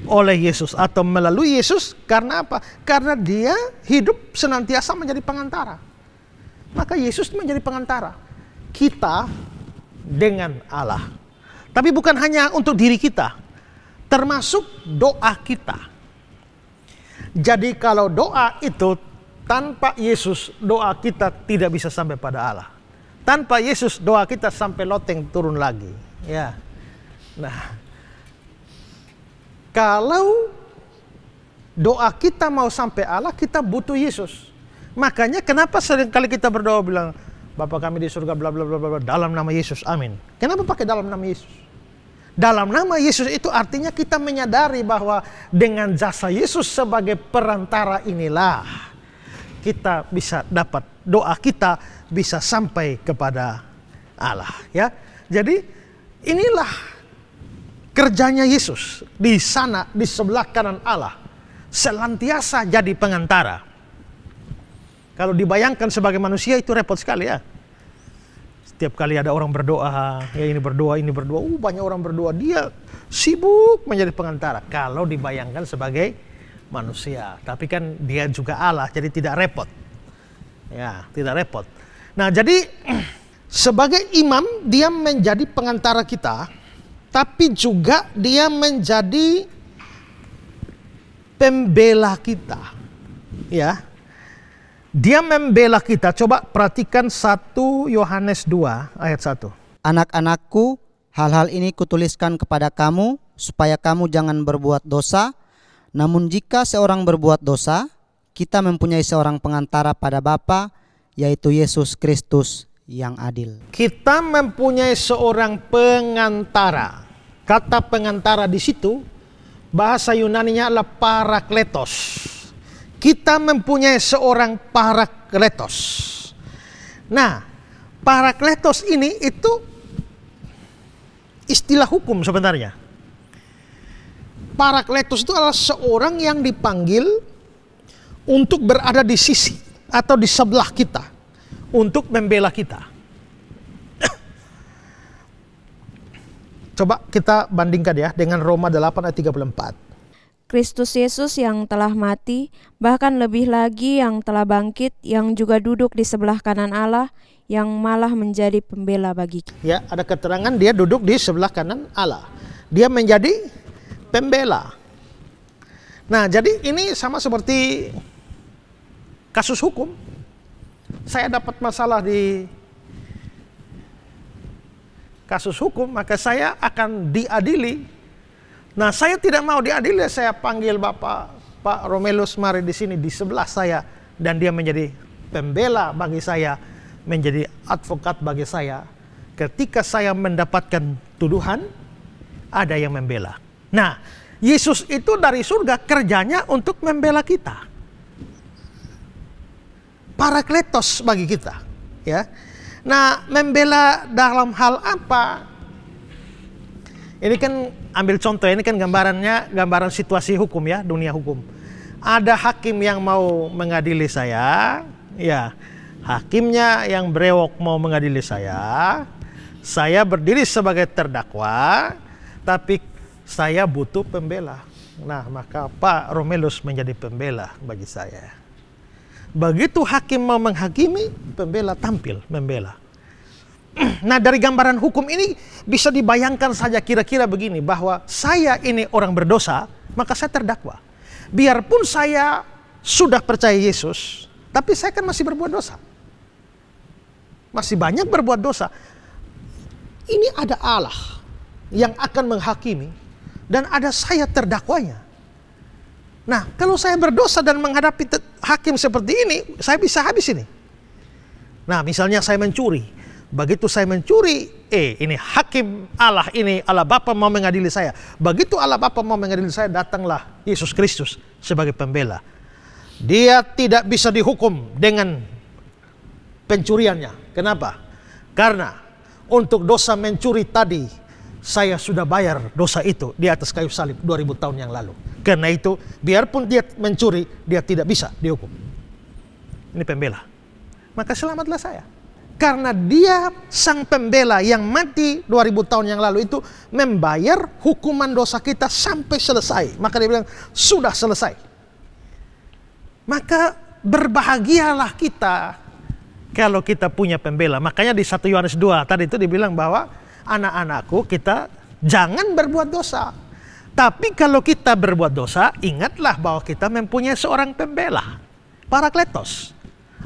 oleh Yesus atau melalui Yesus. Karena apa? Karena dia hidup senantiasa menjadi pengantara. Maka Yesus menjadi pengantara kita dengan Allah. Tapi bukan hanya untuk diri kita, termasuk doa kita. Jadi kalau doa itu tanpa Yesus, doa kita tidak bisa sampai pada Allah. Tanpa Yesus, doa kita sampai loteng turun lagi. Ya. Nah, kalau doa kita mau sampai Allah, kita butuh Yesus. Makanya kenapa seringkali kita berdoa bilang, Bapa kami di surga bla bla bla bla dalam nama Yesus, amin. Kenapa pakai dalam nama Yesus? Dalam nama Yesus itu artinya kita menyadari bahwa dengan jasa Yesus sebagai perantara inilah kita bisa dapat, doa kita bisa sampai kepada Allah, ya. Jadi inilah kerjanya Yesus di sana, di sebelah kanan Allah, senantiasa jadi pengantara. Kalau dibayangkan sebagai manusia itu repot sekali, ya. Setiap kali ada orang berdoa, ya ini berdoa, banyak orang berdoa, dia sibuk menjadi pengantara. Kalau dibayangkan sebagai manusia, tapi kan dia juga Allah, jadi tidak repot. Ya, tidak repot. Nah, jadi sebagai imam dia menjadi pengantara kita, tapi juga dia menjadi pembela kita. Ya. Dia membela kita. Coba perhatikan 1 Yohanes 2 ayat 1. Anak-anakku, hal-hal ini kutuliskan kepada kamu, supaya kamu jangan berbuat dosa. Namun jika seorang berbuat dosa, kita mempunyai seorang pengantara pada Bapa, yaitu Yesus Kristus yang adil. Kita mempunyai seorang pengantara. Kata pengantara di situ, bahasa Yunaninya adalah parakletos. Kita mempunyai seorang parakletos. Nah, parakletos ini itu istilah hukum sebenarnya. Parakletos itu adalah seorang yang dipanggil untuk berada di sisi atau di sebelah kita untuk membela kita. Coba kita bandingkan ya dengan Roma 8 ayat 34. Kristus Yesus yang telah mati, bahkan lebih lagi yang telah bangkit, yang juga duduk di sebelah kanan Allah, yang malah menjadi pembela bagi kita. Ya, ada keterangan dia duduk di sebelah kanan Allah. Dia menjadi pembela. Nah, jadi ini sama seperti kasus hukum. Saya dapat masalah di kasus hukum, maka saya akan diadili. Nah, saya tidak mau diadili, saya panggil Pak Romelus mari di sini di sebelah saya, dan dia menjadi pembela bagi saya, menjadi advokat bagi saya. Ketika saya mendapatkan tuduhan, ada yang membela. Nah, Yesus itu dari surga kerjanya untuk membela kita. Parakletos bagi kita, ya. Nah, membela dalam hal apa? Ini kan ambil contoh, ini kan gambaran situasi hukum ya, dunia hukum. Ada hakim yang mau mengadili saya, ya. Hakimnya yang brewok mau mengadili saya berdiri sebagai terdakwa, tapi saya butuh pembela. Nah, maka Pak Romelus menjadi pembela bagi saya. Begitu hakim mau menghakimi, pembela tampil membela. Nah, dari gambaran hukum ini bisa dibayangkan saja kira-kira begini, bahwa saya ini orang berdosa, maka saya terdakwa. Biarpun saya sudah percaya Yesus, tapi saya kan masih berbuat dosa. Masih banyak berbuat dosa. Ini ada Allah yang akan menghakimi, dan ada saya terdakwanya. Nah, kalau saya berdosa dan menghadapi hakim seperti ini, saya bisa habis ini. Nah, misalnya saya mencuri. Begitu saya mencuri, ini hakim Allah, ini Allah Bapa mau mengadili saya. Begitu Allah Bapa mau mengadili saya, datanglah Yesus Kristus sebagai pembela. Dia tidak bisa dihukum dengan pencuriannya. Kenapa? Karena untuk dosa mencuri tadi, saya sudah bayar dosa itu di atas kayu salib 2000 tahun yang lalu. Karena itu, biarpun dia mencuri, dia tidak bisa dihukum. Ini pembela. Maka selamatlah saya. Karena dia sang pembela yang mati 2000 tahun yang lalu itu membayar hukuman dosa kita sampai selesai. Maka dia bilang, sudah selesai. Maka berbahagialah kita kalau kita punya pembela. Makanya di 1 Yohanes 2 tadi itu dibilang bahwa anak-anakku, kita jangan berbuat dosa. Tapi kalau kita berbuat dosa, ingatlah bahwa kita mempunyai seorang pembela, Parakletos.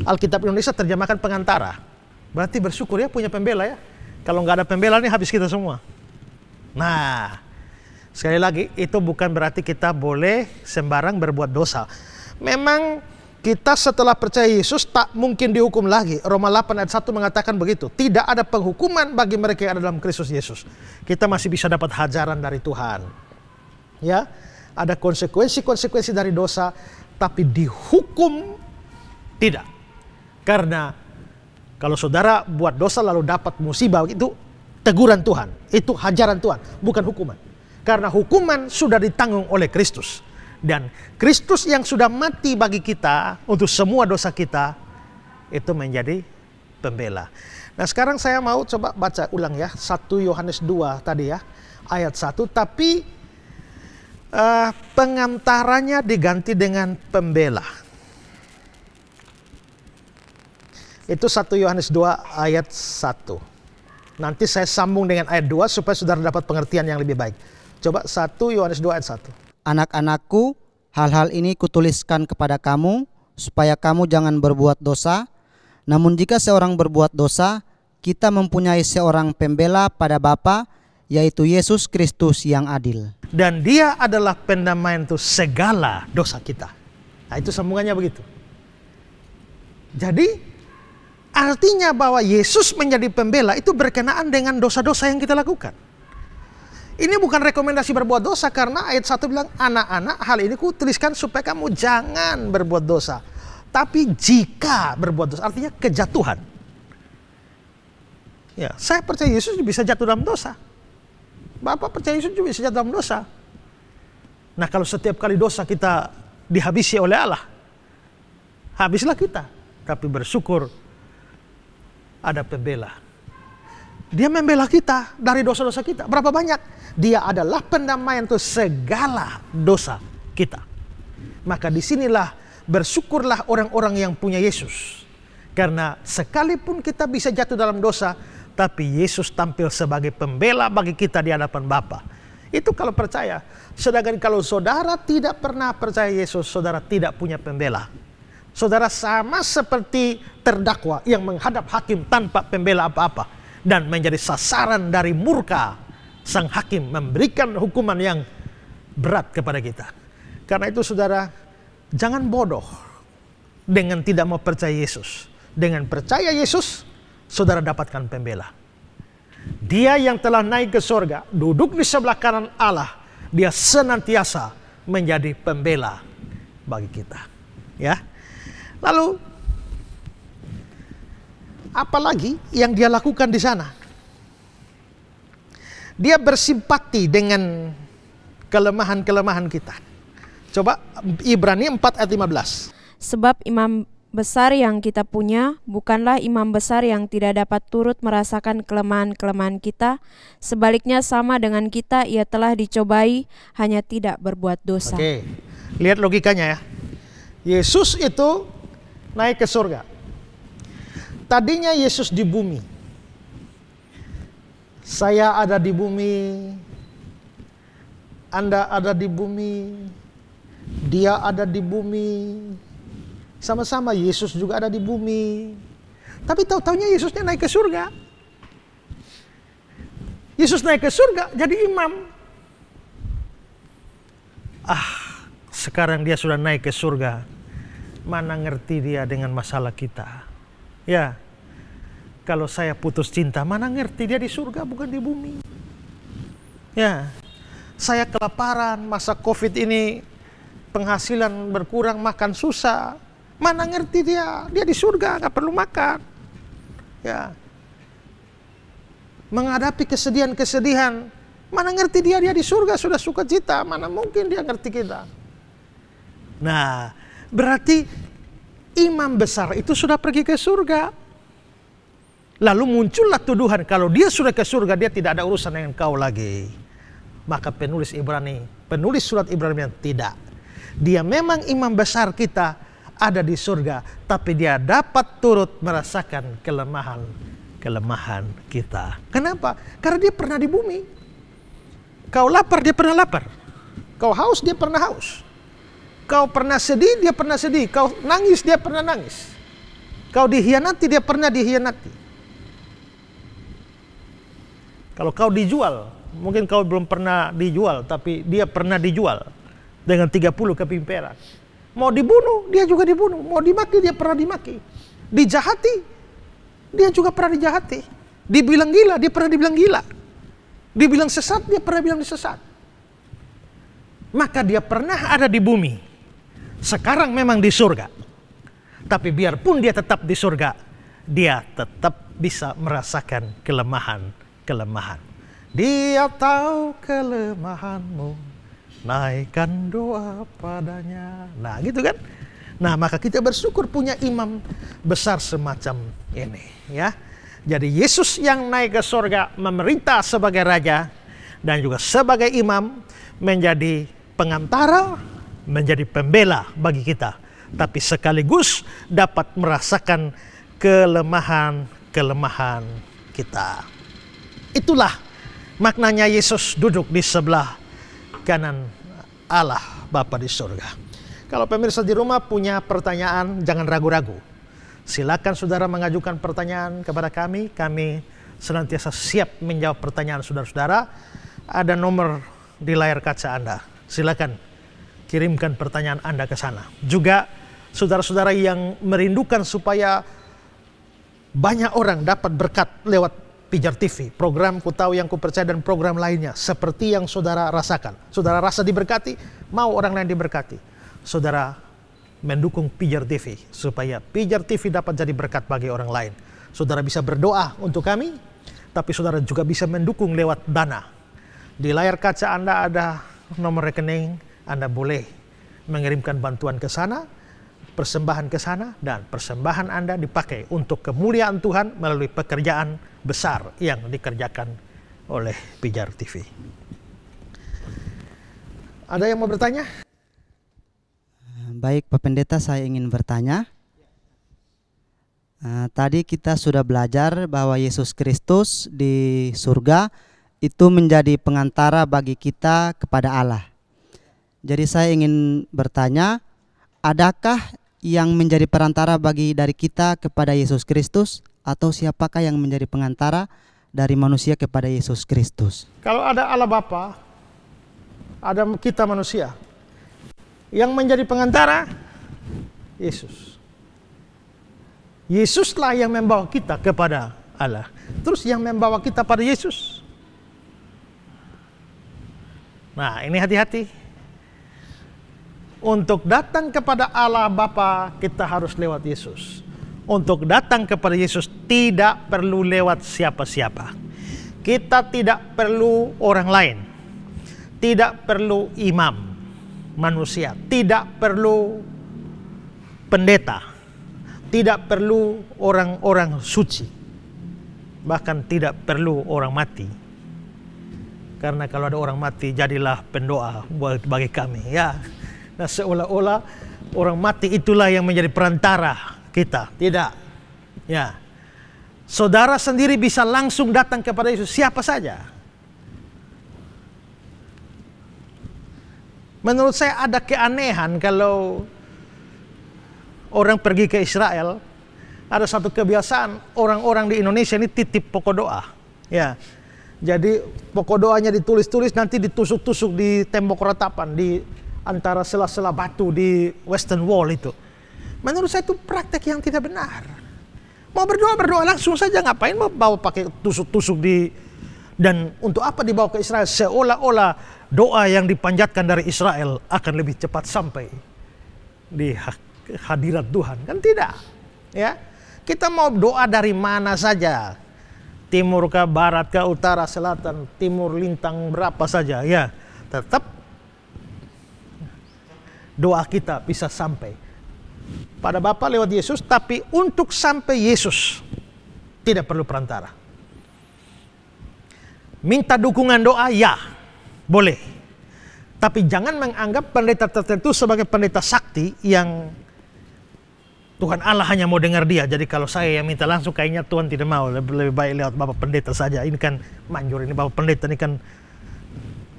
Alkitab Indonesia terjemahkan pengantara. Berarti bersyukur ya punya pembela ya. Kalau nggak ada pembela nih habis kita semua. Nah, sekali lagi itu bukan berarti kita boleh sembarang berbuat dosa. Memang kita setelah percaya Yesus tak mungkin dihukum lagi. Roma 8 ayat 1 mengatakan begitu. Tidak ada penghukuman bagi mereka yang ada dalam Kristus Yesus. Kita masih bisa dapat hajaran dari Tuhan. Ya, ada konsekuensi-konsekuensi dari dosa, tapi dihukum tidak. Karena kalau saudara buat dosa lalu dapat musibah, itu teguran Tuhan, itu hajaran Tuhan, bukan hukuman. Karena hukuman sudah ditanggung oleh Kristus. Dan Kristus yang sudah mati bagi kita untuk semua dosa kita, itu menjadi pembela. Nah, sekarang saya mau coba baca ulang ya, 1 Yohanes 2 tadi ya, ayat 1. Tapi pengantaranya diganti dengan pembela. Itu 1 Yohanes 2 ayat 1. Nanti saya sambung dengan ayat 2 supaya saudara dapat pengertian yang lebih baik. Coba 1 Yohanes 2 ayat 1. Anak-anakku, hal-hal ini kutuliskan kepada kamu, supaya kamu jangan berbuat dosa. Namun jika seorang berbuat dosa, kita mempunyai seorang pembela pada Bapa, yaitu Yesus Kristus yang adil. Dan dia adalah pendamaian untuk segala dosa kita. Nah, itu sambungannya begitu. Jadi, artinya bahwa Yesus menjadi pembela itu berkenaan dengan dosa-dosa yang kita lakukan. Ini bukan rekomendasi berbuat dosa, karena ayat 1 bilang, anak-anak, hal ini kutuliskan supaya kamu jangan berbuat dosa. Tapi jika berbuat dosa, artinya kejatuhan. Ya, saya percaya Yesus bisa jatuh dalam dosa. Bapak percaya Yesus juga bisa jatuh dalam dosa. Nah, kalau setiap kali dosa kita dihabisi oleh Allah, habislah kita. Tapi bersyukur ada pembela. Dia membela kita dari dosa-dosa kita. Berapa banyak? Dia adalah pendamaian untuk segala dosa kita. Maka disinilah bersyukurlah orang-orang yang punya Yesus. Karena sekalipun kita bisa jatuh dalam dosa, tapi Yesus tampil sebagai pembela bagi kita di hadapan Bapa. Itu kalau percaya. Sedangkan kalau saudara tidak pernah percaya Yesus, saudara tidak punya pembela. Saudara sama seperti terdakwa yang menghadap hakim tanpa pembela apa-apa. Dan menjadi sasaran dari murka sang hakim, memberikan hukuman yang berat kepada kita. Karena itu saudara, jangan bodoh dengan tidak mau percaya Yesus. Dengan percaya Yesus, saudara dapatkan pembela. Dia yang telah naik ke surga, duduk di sebelah kanan Allah, dia senantiasa menjadi pembela bagi kita. Ya. Lalu apalagi yang dia lakukan di sana? Dia bersimpati dengan kelemahan-kelemahan kita. Coba Ibrani 4 ayat 15. Sebab imam besar yang kita punya bukanlah imam besar yang tidak dapat turut merasakan kelemahan-kelemahan kita. Sebaliknya sama dengan kita, ia telah dicobai, hanya tidak berbuat dosa. Oke, lihat logikanya ya. Yesus itu naik ke surga. Tadinya Yesus di bumi. Saya ada di bumi, Anda ada di bumi, dia ada di bumi. Sama-sama Yesus juga ada di bumi. Tapi tahu-taunya Yesusnya naik ke surga. Yesus naik ke surga jadi imam. sekarang dia sudah naik ke surga. Mana ngerti dia dengan masalah kita? Ya, kalau saya putus cinta, mana ngerti dia di surga bukan di bumi? Ya, saya kelaparan, masa COVID ini penghasilan berkurang, makan susah. Mana ngerti dia di surga, nggak perlu makan. Ya, menghadapi kesedihan-kesedihan, mana ngerti dia di surga sudah sukacita, mana mungkin dia ngerti kita. Nah, berarti imam besar itu sudah pergi ke surga. Lalu muncullah tuduhan, kalau dia sudah ke surga, dia tidak ada urusan dengan kau lagi. Maka penulis surat Ibrani tidak. Dia memang imam besar kita, ada di surga, tapi dia dapat turut merasakan kelemahan kita. Kenapa? Karena dia pernah di bumi. Kau lapar, dia pernah lapar. Kau haus, dia pernah haus. Kau pernah sedih, dia pernah sedih. Kau nangis, dia pernah nangis. Kau dihianati, dia pernah dihianati. Kalau kau dijual, mungkin kau belum pernah dijual, tapi dia pernah dijual dengan 30 keping perak. Mau dibunuh, dia juga dibunuh. Mau dimaki, dia pernah dimaki. Dijahati, dia juga pernah dijahati. Dibilang gila, dia pernah dibilang gila. Dibilang sesat, dia pernah bilang disesat. Maka dia pernah ada di bumi. Sekarang memang di surga. Tapi biarpun dia tetap di surga, dia tetap bisa merasakan kelemahan. Dia tahu kelemahanmu, naikkan doa padanya. Nah gitu kan. Nah maka kita bersyukur punya imam besar semacam ini ya. Jadi Yesus yang naik ke surga memerintah sebagai raja dan juga sebagai imam, menjadi pengantara, menjadi pembela bagi kita, tapi sekaligus dapat merasakan kelemahan kita. Itulah maknanya Yesus duduk di sebelah kanan Allah Bapa di surga. Kalau pemirsa di rumah punya pertanyaan, jangan ragu-ragu. Silakan saudara mengajukan pertanyaan kepada kami. Kami senantiasa siap menjawab pertanyaan saudara-saudara. Ada nomor di layar kaca Anda. Silakan kirimkan pertanyaan Anda ke sana. Juga saudara-saudara yang merindukan supaya banyak orang dapat berkat lewat Pijar TV, program Ku Tahu Yang Ku Percaya dan program lainnya seperti yang saudara rasakan. Saudara rasa diberkati, mau orang lain diberkati. Saudara mendukung Pijar TV supaya Pijar TV dapat jadi berkat bagi orang lain. Saudara bisa berdoa untuk kami, tapi saudara juga bisa mendukung lewat dana. Di layar kaca Anda ada nomor rekening, Anda boleh mengirimkan bantuan ke sana, persembahan ke sana, dan persembahan Anda dipakai untuk kemuliaan Tuhan melalui pekerjaan besar yang dikerjakan oleh Pijar TV. Ada yang mau bertanya? Baik Pak Pendeta, saya ingin bertanya. Tadi kita sudah belajar bahwa Yesus Kristus di surga itu menjadi pengantara bagi kita kepada Allah. Jadi saya ingin bertanya, adakah yang menjadi perantara dari kita kepada Yesus Kristus, atau siapakah yang menjadi pengantara dari manusia kepada Yesus Kristus? Kalau ada Allah Bapa, ada kita manusia. Yang menjadi pengantara, Yesus. Yesuslah yang membawa kita kepada Allah. Terus yang membawa kita pada Yesus. Nah, ini hati-hati. Untuk datang kepada Allah Bapa, kita harus lewat Yesus. Untuk datang kepada Yesus tidak perlu lewat siapa-siapa. Kita tidak perlu orang lain. Tidak perlu imam manusia. Tidak perlu pendeta. Tidak perlu orang-orang suci. Bahkan tidak perlu orang mati. Karena kalau ada orang mati, jadilah pendoa bagi kami. Ya. Nah, seolah-olah orang mati itulah yang menjadi perantara kita. Tidak. Ya. Saudara sendiri bisa langsung datang kepada Yesus, siapa saja. Menurut saya ada keanehan kalau orang pergi ke Israel. Ada satu kebiasaan orang-orang di Indonesia ini titip pokok doa. Ya. Jadi pokok doanya ditulis-tulis, nanti ditusuk-tusuk di tembok ratapan, di antara sela-sela batu di Western Wall itu. Menurut saya itu praktek yang tidak benar. Mau berdoa langsung saja, ngapain mau bawa pakai tusuk-tusuk dan untuk apa dibawa ke Israel? Seolah-olah doa yang dipanjatkan dari Israel akan lebih cepat sampai di hadirat Tuhan. Kan tidak. Ya, kita mau doa dari mana saja. Timur ke barat ke utara, selatan, timur, lintang berapa saja. Ya, tetap doa kita bisa sampai pada Bapa lewat Yesus, tapi untuk sampai Yesus tidak perlu perantara. Minta dukungan doa, ya, boleh. Tapi jangan menganggap pendeta tertentu sebagai pendeta sakti yang Tuhan Allah hanya mau dengar dia. Jadi kalau saya yang minta langsung, kayaknya Tuhan tidak mau. Lebih baik lewat Bapak Pendeta saja. Ini kan manjur, ini Bapak Pendeta ini kan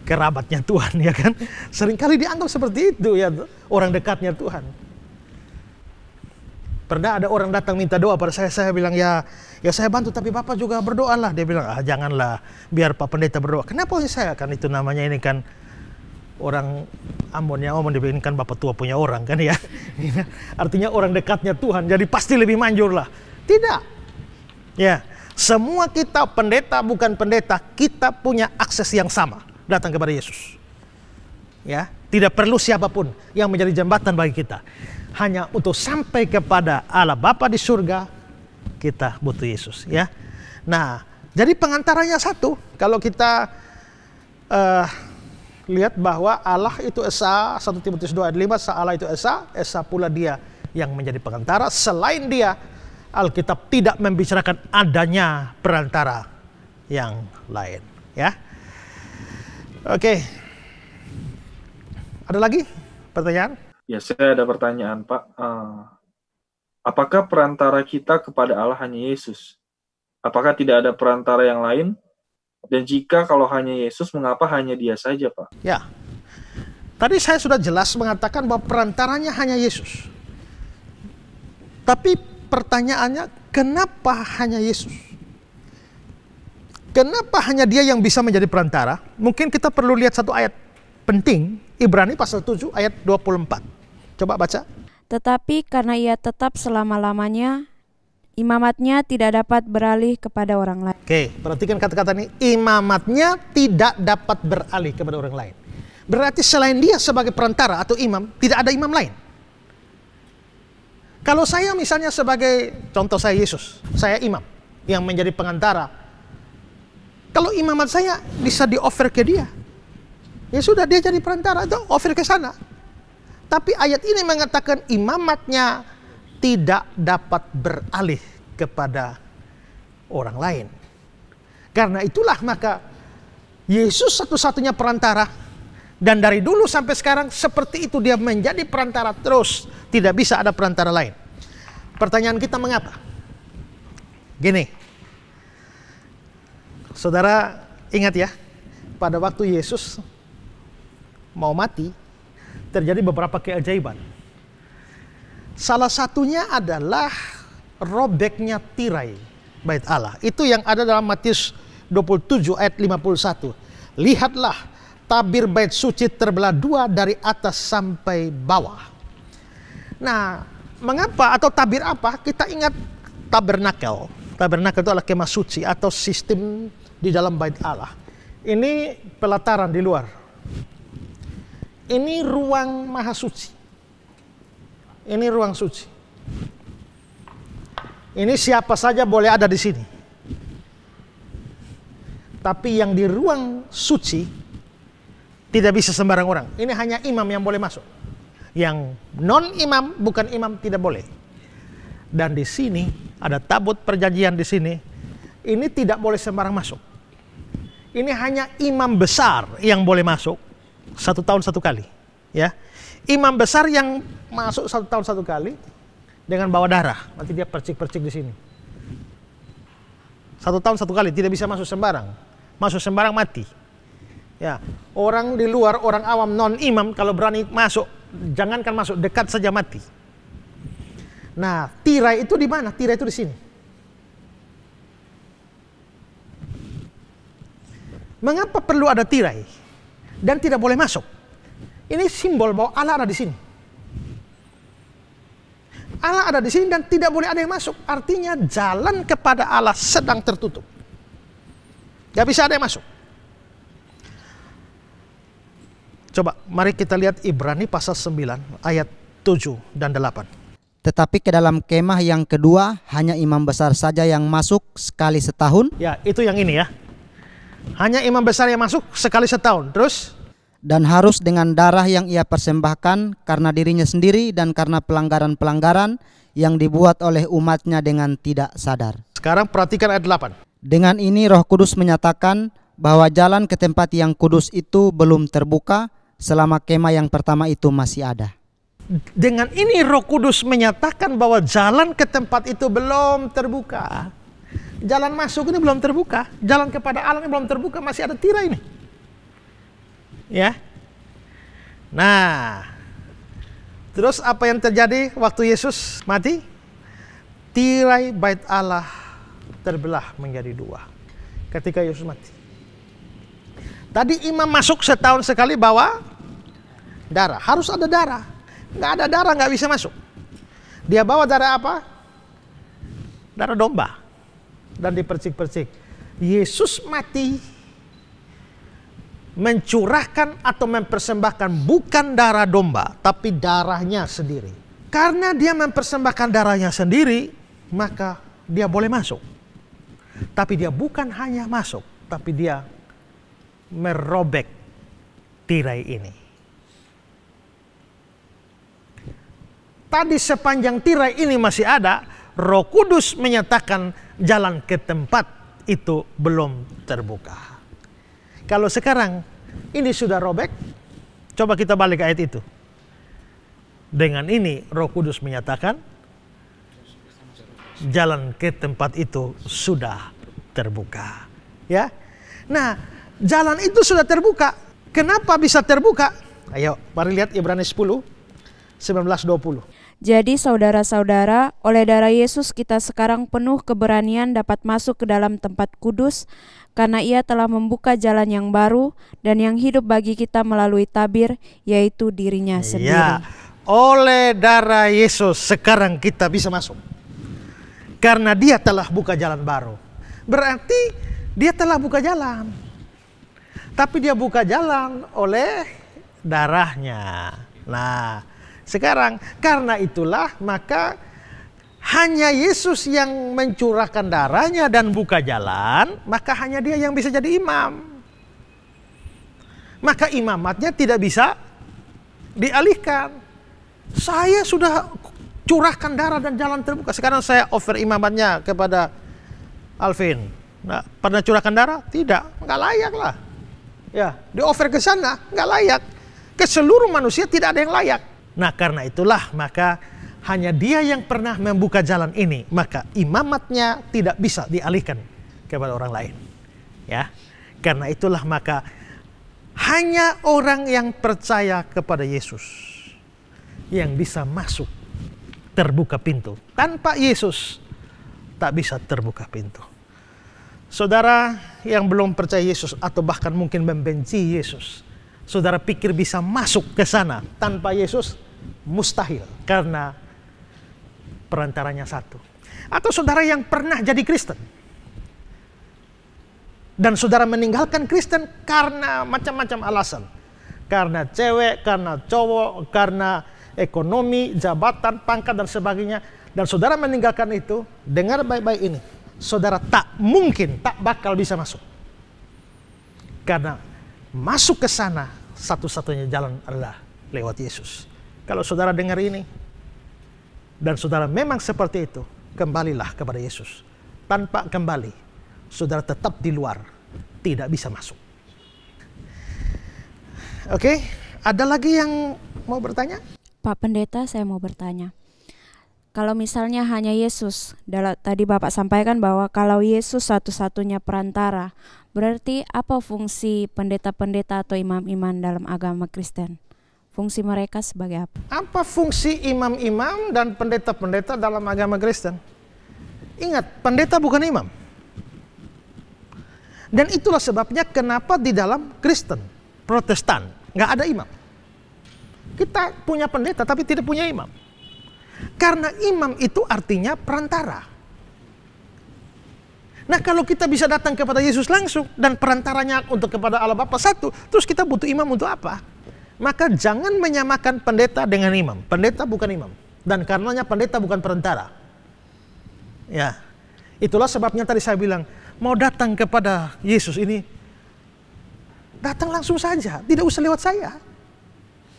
kerabatnya Tuhan, ya kan? Seringkali dianggap seperti itu, ya, orang dekatnya Tuhan. Pernah ada orang datang minta doa pada saya bilang, ya saya bantu, tapi Bapak juga berdoalah. Dia bilang, janganlah, biar Pak Pendeta berdoa. Kenapa saya? Kan itu namanya ini kan orang Ambon yang ngomong, dia bilang, ini kan Bapak tua punya orang kan, ya. Artinya orang dekatnya Tuhan, jadi pasti lebih manjur lah. Tidak. Ya, semua kita pendeta bukan pendeta, kita punya akses yang sama datang kepada Yesus. Ya, tidak perlu siapapun yang menjadi jembatan bagi kita. Hanya untuk sampai kepada Allah Bapa di surga, kita butuh Yesus, ya. Nah, jadi pengantaranya satu. Kalau kita lihat bahwa Allah itu Esa, 1 Timotius 2 ayat 5, Allah itu Esa pula dia yang menjadi perantara. Selain dia, Alkitab tidak membicarakan adanya perantara yang lain, ya. Oke. Ada lagi pertanyaan? Ya, saya ada pertanyaan, Pak. Apakah perantara kita kepada Allah hanya Yesus? Apakah tidak ada perantara yang lain? Dan jika kalau hanya Yesus, mengapa hanya dia saja, Pak? Ya, tadi saya sudah jelas mengatakan bahwa perantaranya hanya Yesus. Tapi pertanyaannya, kenapa hanya Yesus? Kenapa hanya dia yang bisa menjadi perantara? Mungkin kita perlu lihat satu ayat penting, Ibrani pasal 7 ayat 24. Coba baca. Tetapi karena ia tetap selama-lamanya, imamatnya tidak dapat beralih kepada orang lain. Oke, perhatikan kata-kata ini. Imamatnya tidak dapat beralih kepada orang lain. Berarti selain dia sebagai perantara atau imam, tidak ada imam lain. Kalau saya misalnya sebagai, contoh saya Yesus, saya imam yang menjadi pengantara. Kalau imamat saya bisa di-offer ke dia, ya sudah, dia jadi perantara, itu offer ke sana. Tapi ayat ini mengatakan imamatnya tidak dapat beralih kepada orang lain. Karena itulah maka Yesus satu-satunya perantara. Dan dari dulu sampai sekarang seperti itu, dia menjadi perantara terus. Tidak bisa ada perantara lain. Pertanyaan kita mengapa? Gini. Saudara ingat ya, pada waktu Yesus mau mati, terjadi beberapa keajaiban. Salah satunya adalah robeknya tirai bait Allah. Itu yang ada dalam Matius 27 ayat 51. Lihatlah, tabir bait suci terbelah dua dari atas sampai bawah. Nah, mengapa atau tabir apa? Kita ingat tabernakel. Tabernakel itu adalah kemah suci atau sistem di dalam bait Allah. Ini pelataran di luar. Ini ruang maha suci. Ini ruang suci. Ini siapa saja boleh ada di sini. Tapi yang di ruang suci tidak bisa sembarang orang. Ini hanya imam yang boleh masuk. Yang non-imam, bukan imam, tidak boleh. Dan di sini ada tabut perjanjian di sini. Ini tidak boleh sembarang masuk. Ini hanya imam besar yang boleh masuk. 1 tahun 1 kali, ya. Imam besar yang masuk 1 tahun 1 kali dengan bawa darah, nanti dia percik-percik di sini. 1 tahun 1 kali, tidak bisa masuk sembarang. Masuk sembarang mati. Ya, orang di luar, orang awam non imam kalau berani masuk, jangankan masuk, dekat saja mati. Nah, tirai itu di mana? Tirai itu di sini. Mengapa perlu ada tirai? Dan tidak boleh masuk. Ini simbol bahwa Allah ada di sini. Allah ada di sini dan tidak boleh ada yang masuk. Artinya jalan kepada Allah sedang tertutup. Gak bisa ada yang masuk. Coba mari kita lihat Ibrani pasal 9 ayat 7 dan 8. Tetapi ke dalam kemah yang kedua hanya imam besar saja yang masuk sekali setahun. Ya, itu yang ini ya. Hanya imam besar yang masuk sekali setahun. Terus? Dan harus dengan darah yang ia persembahkan karena dirinya sendiri dan karena pelanggaran-pelanggaran yang dibuat oleh umatnya dengan tidak sadar. Sekarang perhatikan ayat 8. Dengan ini Roh Kudus menyatakan bahwa jalan ke tempat yang kudus itu belum terbuka selama kemah yang pertama itu masih ada. Dengan ini Roh Kudus menyatakan bahwa jalan ke tempat itu belum terbuka. Jalan masuk ini belum terbuka. Jalan kepada Allah ini belum terbuka. Masih ada tirai ini. Ya. Nah, terus apa yang terjadi waktu Yesus mati? Tirai bait Allah terbelah menjadi dua ketika Yesus mati. Tadi imam masuk setahun sekali bawa darah. Harus ada darah. Nggak ada darah nggak bisa masuk. Dia bawa darah apa? Darah domba. Dan dipercik-percik. Yesus mati mencurahkan atau mempersembahkan bukan darah domba, tapi darahnya sendiri. Karena dia mempersembahkan darahnya sendiri, maka dia boleh masuk. Tapi dia bukan hanya masuk, tapi dia merobek tirai ini. Tadi sepanjang tirai ini masih ada, Roh Kudus menyatakan jalan ke tempat itu belum terbuka. Kalau sekarang ini sudah robek, coba kita balik ayat itu. Dengan ini Roh Kudus menyatakan jalan ke tempat itu sudah terbuka. Ya. Nah, jalan itu sudah terbuka. Kenapa bisa terbuka? Ayo, mari lihat Ibrani 10 19-20. Jadi saudara-saudara, oleh darah Yesus kita sekarang penuh keberanian dapat masuk ke dalam tempat kudus, karena ia telah membuka jalan yang baru dan yang hidup bagi kita melalui tabir, yaitu dirinya sendiri. Ya, oleh darah Yesus sekarang kita bisa masuk. Karena dia telah buka jalan baru. Berarti dia telah buka jalan. Tapi dia buka jalan oleh darahnya. Nah, sekarang karena itulah maka hanya Yesus yang mencurahkan darahnya dan buka jalan, maka hanya dia yang bisa jadi imam. Maka imamatnya tidak bisa dialihkan. Saya sudah curahkan darah dan jalan terbuka. Sekarang saya offer imamatnya kepada Alvin. Nah, pernah curahkan darah? Tidak, nggak layak lah. Ya, di offer ke sana nggak layak. Ke seluruh manusia tidak ada yang layak. Nah, karena itulah maka hanya dia yang pernah membuka jalan ini, maka imamatnya tidak bisa dialihkan kepada orang lain. Ya. Karena itulah maka hanya orang yang percaya kepada Yesus yang bisa masuk, terbuka pintu. Tanpa Yesus tak bisa terbuka pintu. Saudara yang belum percaya Yesus atau bahkan mungkin membenci Yesus, saudara pikir bisa masuk ke sana tanpa Yesus? Mustahil, karena perantaranya satu. Atau saudara yang pernah jadi Kristen dan saudara meninggalkan Kristen karena macam-macam alasan. Karena cewek, karena cowok, karena ekonomi, jabatan, pangkat dan sebagainya. Dan saudara meninggalkan itu, dengar baik-baik ini. Saudara tak mungkin, tak bakal bisa masuk. Karena masuk ke sana satu-satunya jalan adalah lewat Yesus. Kalau saudara dengar ini dan saudara memang seperti itu, kembalilah kepada Yesus. Tanpa kembali, saudara tetap di luar, tidak bisa masuk. Oke, ada lagi yang mau bertanya? Pak Pendeta, saya mau bertanya. Kalau misalnya hanya Yesus, tadi Bapak sampaikan bahwa kalau Yesus satu-satunya perantara, berarti apa fungsi pendeta-pendeta atau imam-imam dalam agama Kristen? Fungsi mereka sebagai apa? Apa fungsi imam-imam dan pendeta-pendeta dalam agama Kristen? Ingat, pendeta bukan imam. Dan itulah sebabnya kenapa di dalam Kristen, Protestan, nggak ada imam. Kita punya pendeta tapi tidak punya imam. Karena imam itu artinya perantara. Nah, kalau kita bisa datang kepada Yesus langsung dan perantaranya untuk kepada Allah Bapa satu, terus kita butuh imam untuk apa? Maka jangan menyamakan pendeta dengan imam. Pendeta bukan imam. Dan karenanya pendeta bukan perantara. Ya, itulah sebabnya tadi saya bilang, mau datang kepada Yesus ini, datang langsung saja, tidak usah lewat saya.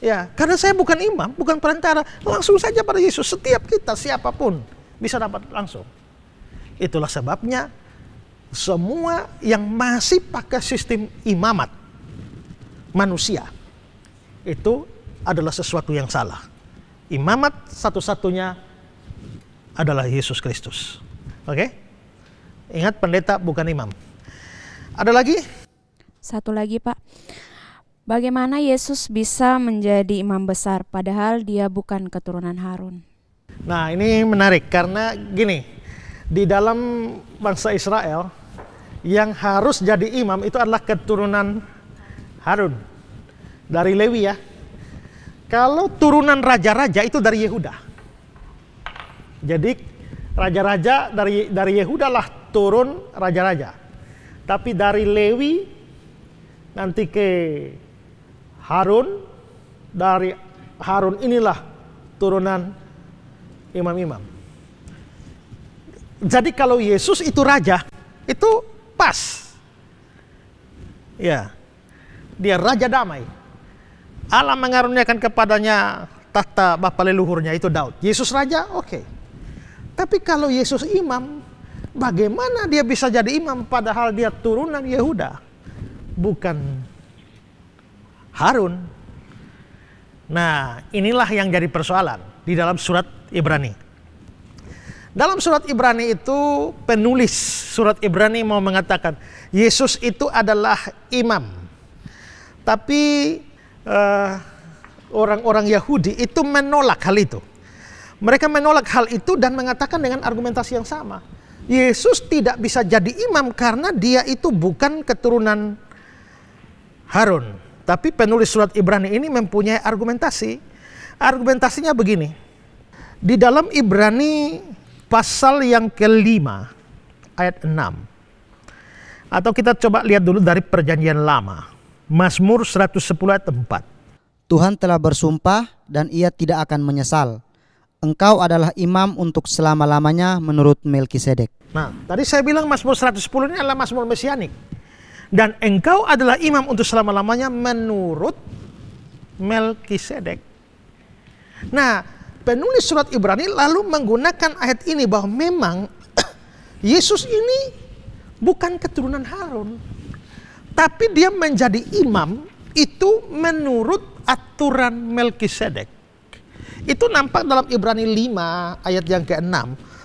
Ya, karena saya bukan imam, bukan perantara, langsung saja pada Yesus. Setiap kita, siapapun, bisa dapat langsung. Itulah sebabnya, semua yang masih pakai sistem imamat manusia, itu adalah sesuatu yang salah. Imamat satu-satunya adalah Yesus Kristus. Oke? Ingat, pendeta bukan imam. Ada lagi? Satu lagi, Pak. Bagaimana Yesus bisa menjadi imam besar padahal dia bukan keturunan Harun? Nah, ini menarik karena gini, di dalam bangsa Israel yang harus jadi imam itu adalah keturunan Harun dari Lewi ya. Kalau turunan raja-raja itu dari Yehuda. Jadi raja-raja dari Yehuda lah turun raja-raja. Tapi dari Lewi nanti ke Harun, dari Harun inilah turunan imam-imam. Jadi kalau Yesus itu raja, itu pas. Ya, dia raja damai. Allah mengaruniakan kepadanya tahta bapa leluhurnya itu Daud. Yesus raja, oke. Tapi kalau Yesus imam, bagaimana dia bisa jadi imam padahal dia turunan Yehuda, bukan Harun? Nah, inilah yang jadi persoalan di dalam surat Ibrani. Dalam surat Ibrani itu penulis surat Ibrani mau mengatakan Yesus itu adalah imam. Tapi orang-orang Yahudi itu menolak hal itu. Mereka menolak hal itu dan mengatakan dengan argumentasi yang sama. Yesus tidak bisa jadi imam karena dia itu bukan keturunan Harun. Tapi penulis surat Ibrani ini mempunyai argumentasi. Argumentasinya begini. Di dalam Ibrani pasal yang kelima ayat 6. Atau kita coba lihat dulu dari perjanjian lama. Mazmur 110 ayat 4. Tuhan telah bersumpah dan ia tidak akan menyesal. Engkau adalah imam untuk selama-lamanya menurut Melkisedek. Nah, tadi saya bilang Mazmur 110 ini adalah Mazmur Mesianik. Dan engkau adalah imam untuk selama-lamanya menurut Melkisedek. Nah, penulis surat Ibrani lalu menggunakan ayat ini bahwa memang Yesus ini bukan keturunan Harun. Tapi dia menjadi imam itu menurut aturan Melkisedek. Itu nampak dalam Ibrani 5 ayat yang ke-6.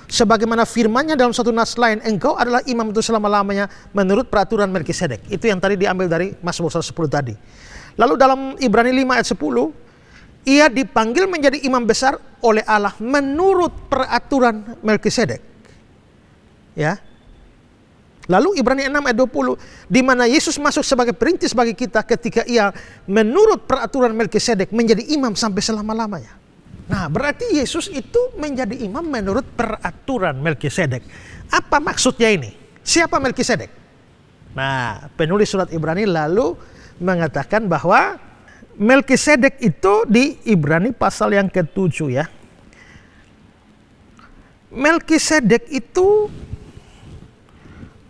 Sebagaimana firmannya dalam suatu nas lain, engkau adalah imam untuk selama-lamanya menurut peraturan Melkisedek. Itu yang tadi diambil dari Mazmur 110 tadi. Lalu dalam Ibrani 5 ayat 10, ia dipanggil menjadi imam besar oleh Allah menurut peraturan Melkisedek. Ya. Lalu Ibrani 6 ayat 20, di mana Yesus masuk sebagai perintis bagi kita ketika ia menurut peraturan Melkisedek menjadi imam sampai selama-lamanya. Nah, berarti Yesus itu menjadi imam menurut peraturan Melkisedek. Apa maksudnya ini? Siapa Melkisedek? Nah, penulis surat Ibrani lalu mengatakan bahwa Melkisedek itu di Ibrani pasal yang ke-7 ya. Melkisedek itu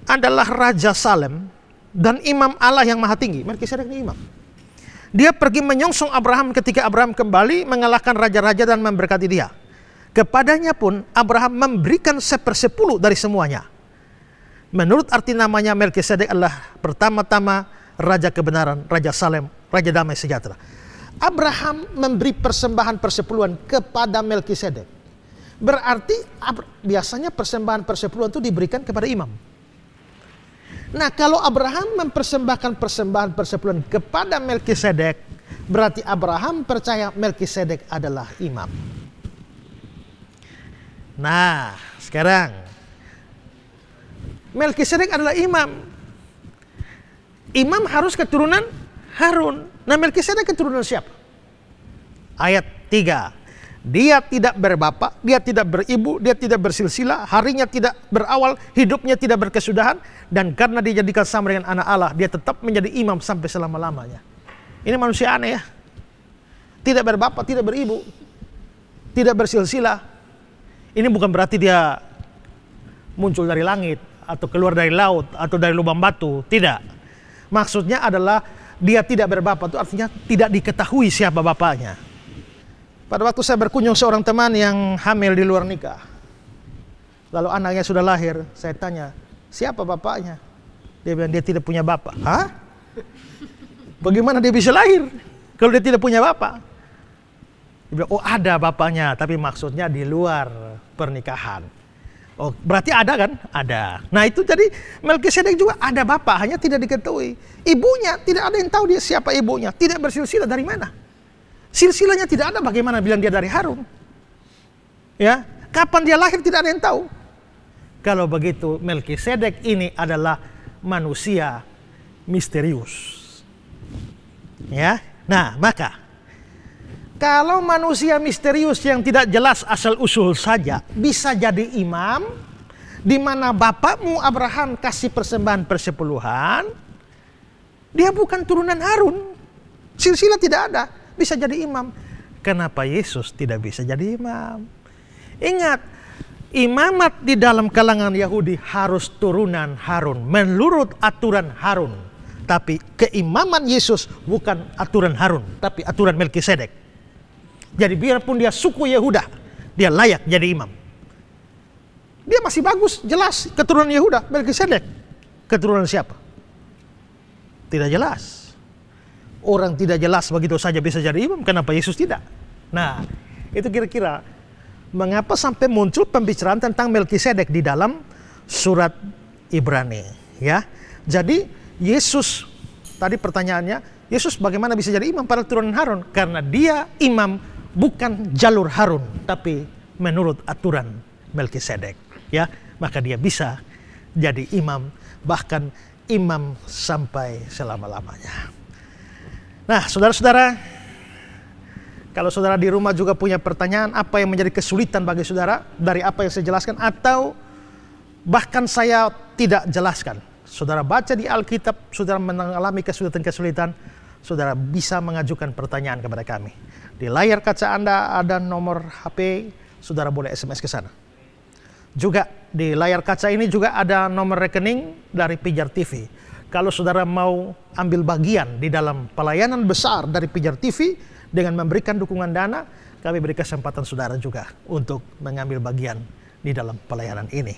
adalah Raja Salem dan imam Allah yang maha tinggi. Melkisedek ini imam. Dia pergi menyongsong Abraham ketika Abraham kembali mengalahkan raja-raja dan memberkati dia. Kepadanya pun Abraham memberikan 1/10 dari semuanya. Menurut arti namanya, Melkisedek adalah pertama-tama Raja kebenaran, Raja Salem, Raja damai sejahtera. Abraham memberi persembahan persepuluhan kepada Melkisedek. Berarti biasanya persembahan persepuluhan itu diberikan kepada imam. Nah, kalau Abraham mempersembahkan persembahan persepuluhan kepada Melkisedek, berarti Abraham percaya Melkisedek adalah imam. Nah, sekarang Melkisedek adalah imam. Imam harus keturunan Harun. Nah, Melkisedek keturunan siapa? ayat 3. Dia tidak berbapa, dia tidak beribu, dia tidak bersilsilah, harinya tidak berawal, hidupnya tidak berkesudahan, dan karena dijadikan sama dengan anak Allah, dia tetap menjadi imam sampai selama-lamanya. Ini manusia aneh ya. Tidak berbapa, tidak beribu, tidak bersilsilah. Ini bukan berarti dia muncul dari langit, atau keluar dari laut, atau dari lubang batu. Tidak. Maksudnya adalah dia tidak berbapa, itu artinya tidak diketahui siapa bapaknya. Pada waktu saya berkunjung seorang teman yang hamil di luar nikah, lalu anaknya sudah lahir, saya tanya, siapa bapaknya? Dia bilang dia tidak punya bapak. Hah? Bagaimana dia bisa lahir kalau dia tidak punya bapak? Dia bilang, oh ada bapaknya, tapi maksudnya di luar pernikahan. Oh berarti ada kan? Ada. Nah itu jadi Melkisedek juga ada bapak, hanya tidak diketahui. Ibunya tidak ada yang tahu dia siapa ibunya. Tidak bersilsilah dari mana? Silsilahnya tidak ada, bagaimana bilang dia dari Harun? Ya, kapan dia lahir tidak ada yang tahu. Kalau begitu Melkisedek ini adalah manusia misterius. Ya. Nah, maka kalau manusia misterius yang tidak jelas asal usul saja bisa jadi imam, di mana bapakmu Abraham kasih persembahan persepuluhan, dia bukan turunan Harun. Silsilah tidak ada. Bisa jadi imam. Kenapa Yesus tidak bisa jadi imam? Ingat, imamat di dalam kalangan Yahudi harus turunan Harun, menurut aturan Harun. Tapi keimaman Yesus bukan aturan Harun, tapi aturan Melkisedek. Jadi biarpun dia suku Yehuda, dia layak jadi imam. Dia masih bagus, jelas keturunan Yehuda, Melkisedek. Keturunan siapa? Tidak jelas. Orang tidak jelas begitu saja bisa jadi imam, kenapa Yesus tidak? Nah, itu kira-kira mengapa sampai muncul pembicaraan tentang Melkisedek di dalam surat Ibrani, ya. Jadi Yesus, tadi pertanyaannya, Yesus bagaimana bisa jadi imam pada turunan Harun? Karena dia imam bukan jalur Harun, tapi menurut aturan Melkisedek, ya. Maka dia bisa jadi imam, bahkan imam sampai selama-lamanya. Nah, saudara-saudara, kalau saudara di rumah juga punya pertanyaan, apa yang menjadi kesulitan bagi saudara dari apa yang saya jelaskan, atau bahkan saya tidak jelaskan, saudara baca di Alkitab, saudara mengalami kesulitan-kesulitan, saudara bisa mengajukan pertanyaan kepada kami. Di layar kaca Anda ada nomor HP, saudara boleh SMS ke sana. Juga di layar kaca ini juga ada nomor rekening dari Pijar TV. Kalau saudara mau ambil bagian di dalam pelayanan besar dari Pijar TV dengan memberikan dukungan dana, kami beri kesempatan saudara juga untuk mengambil bagian di dalam pelayanan ini.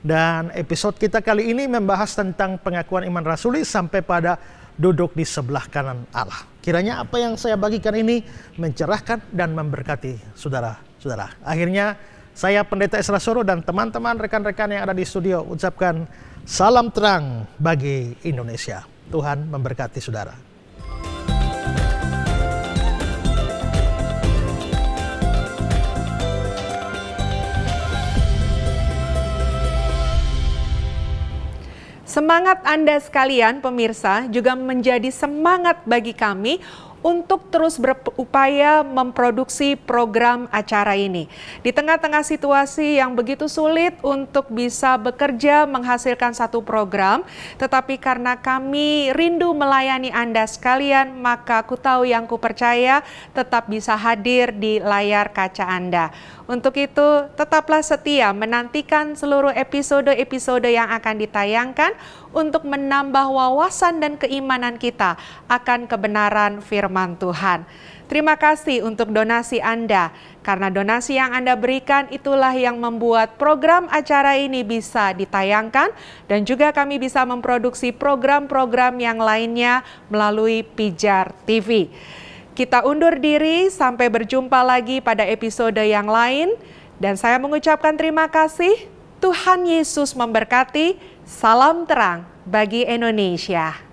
Dan episode kita kali ini membahas tentang pengakuan iman rasuli sampai pada duduk di sebelah kanan Allah. Kiranya apa yang saya bagikan ini mencerahkan dan memberkati saudara-saudara. Akhirnya saya Pendeta Esra Soro dan teman-teman rekan-rekan yang ada di studio ucapkan salam terang bagi Indonesia. Tuhan memberkati saudara. Semangat Anda sekalian pemirsa juga menjadi semangat bagi kami untuk terus berupaya memproduksi program acara ini. Di tengah-tengah situasi yang begitu sulit untuk bisa bekerja menghasilkan satu program, tetapi karena kami rindu melayani Anda sekalian, maka Ku Tahu Yang Ku Percaya tetap bisa hadir di layar kaca Anda. Untuk itu, tetaplah setia menantikan seluruh episode-episode yang akan ditayangkan untuk menambah wawasan dan keimanan kita akan kebenaran firman Tuhan. Terima kasih untuk donasi Anda, karena donasi yang Anda berikan itulah yang membuat program acara ini bisa ditayangkan dan juga kami bisa memproduksi program-program yang lainnya melalui Pijar TV. Kita undur diri, sampai berjumpa lagi pada episode yang lain. Dan saya mengucapkan terima kasih. Tuhan Yesus memberkati. Salam terang bagi Indonesia.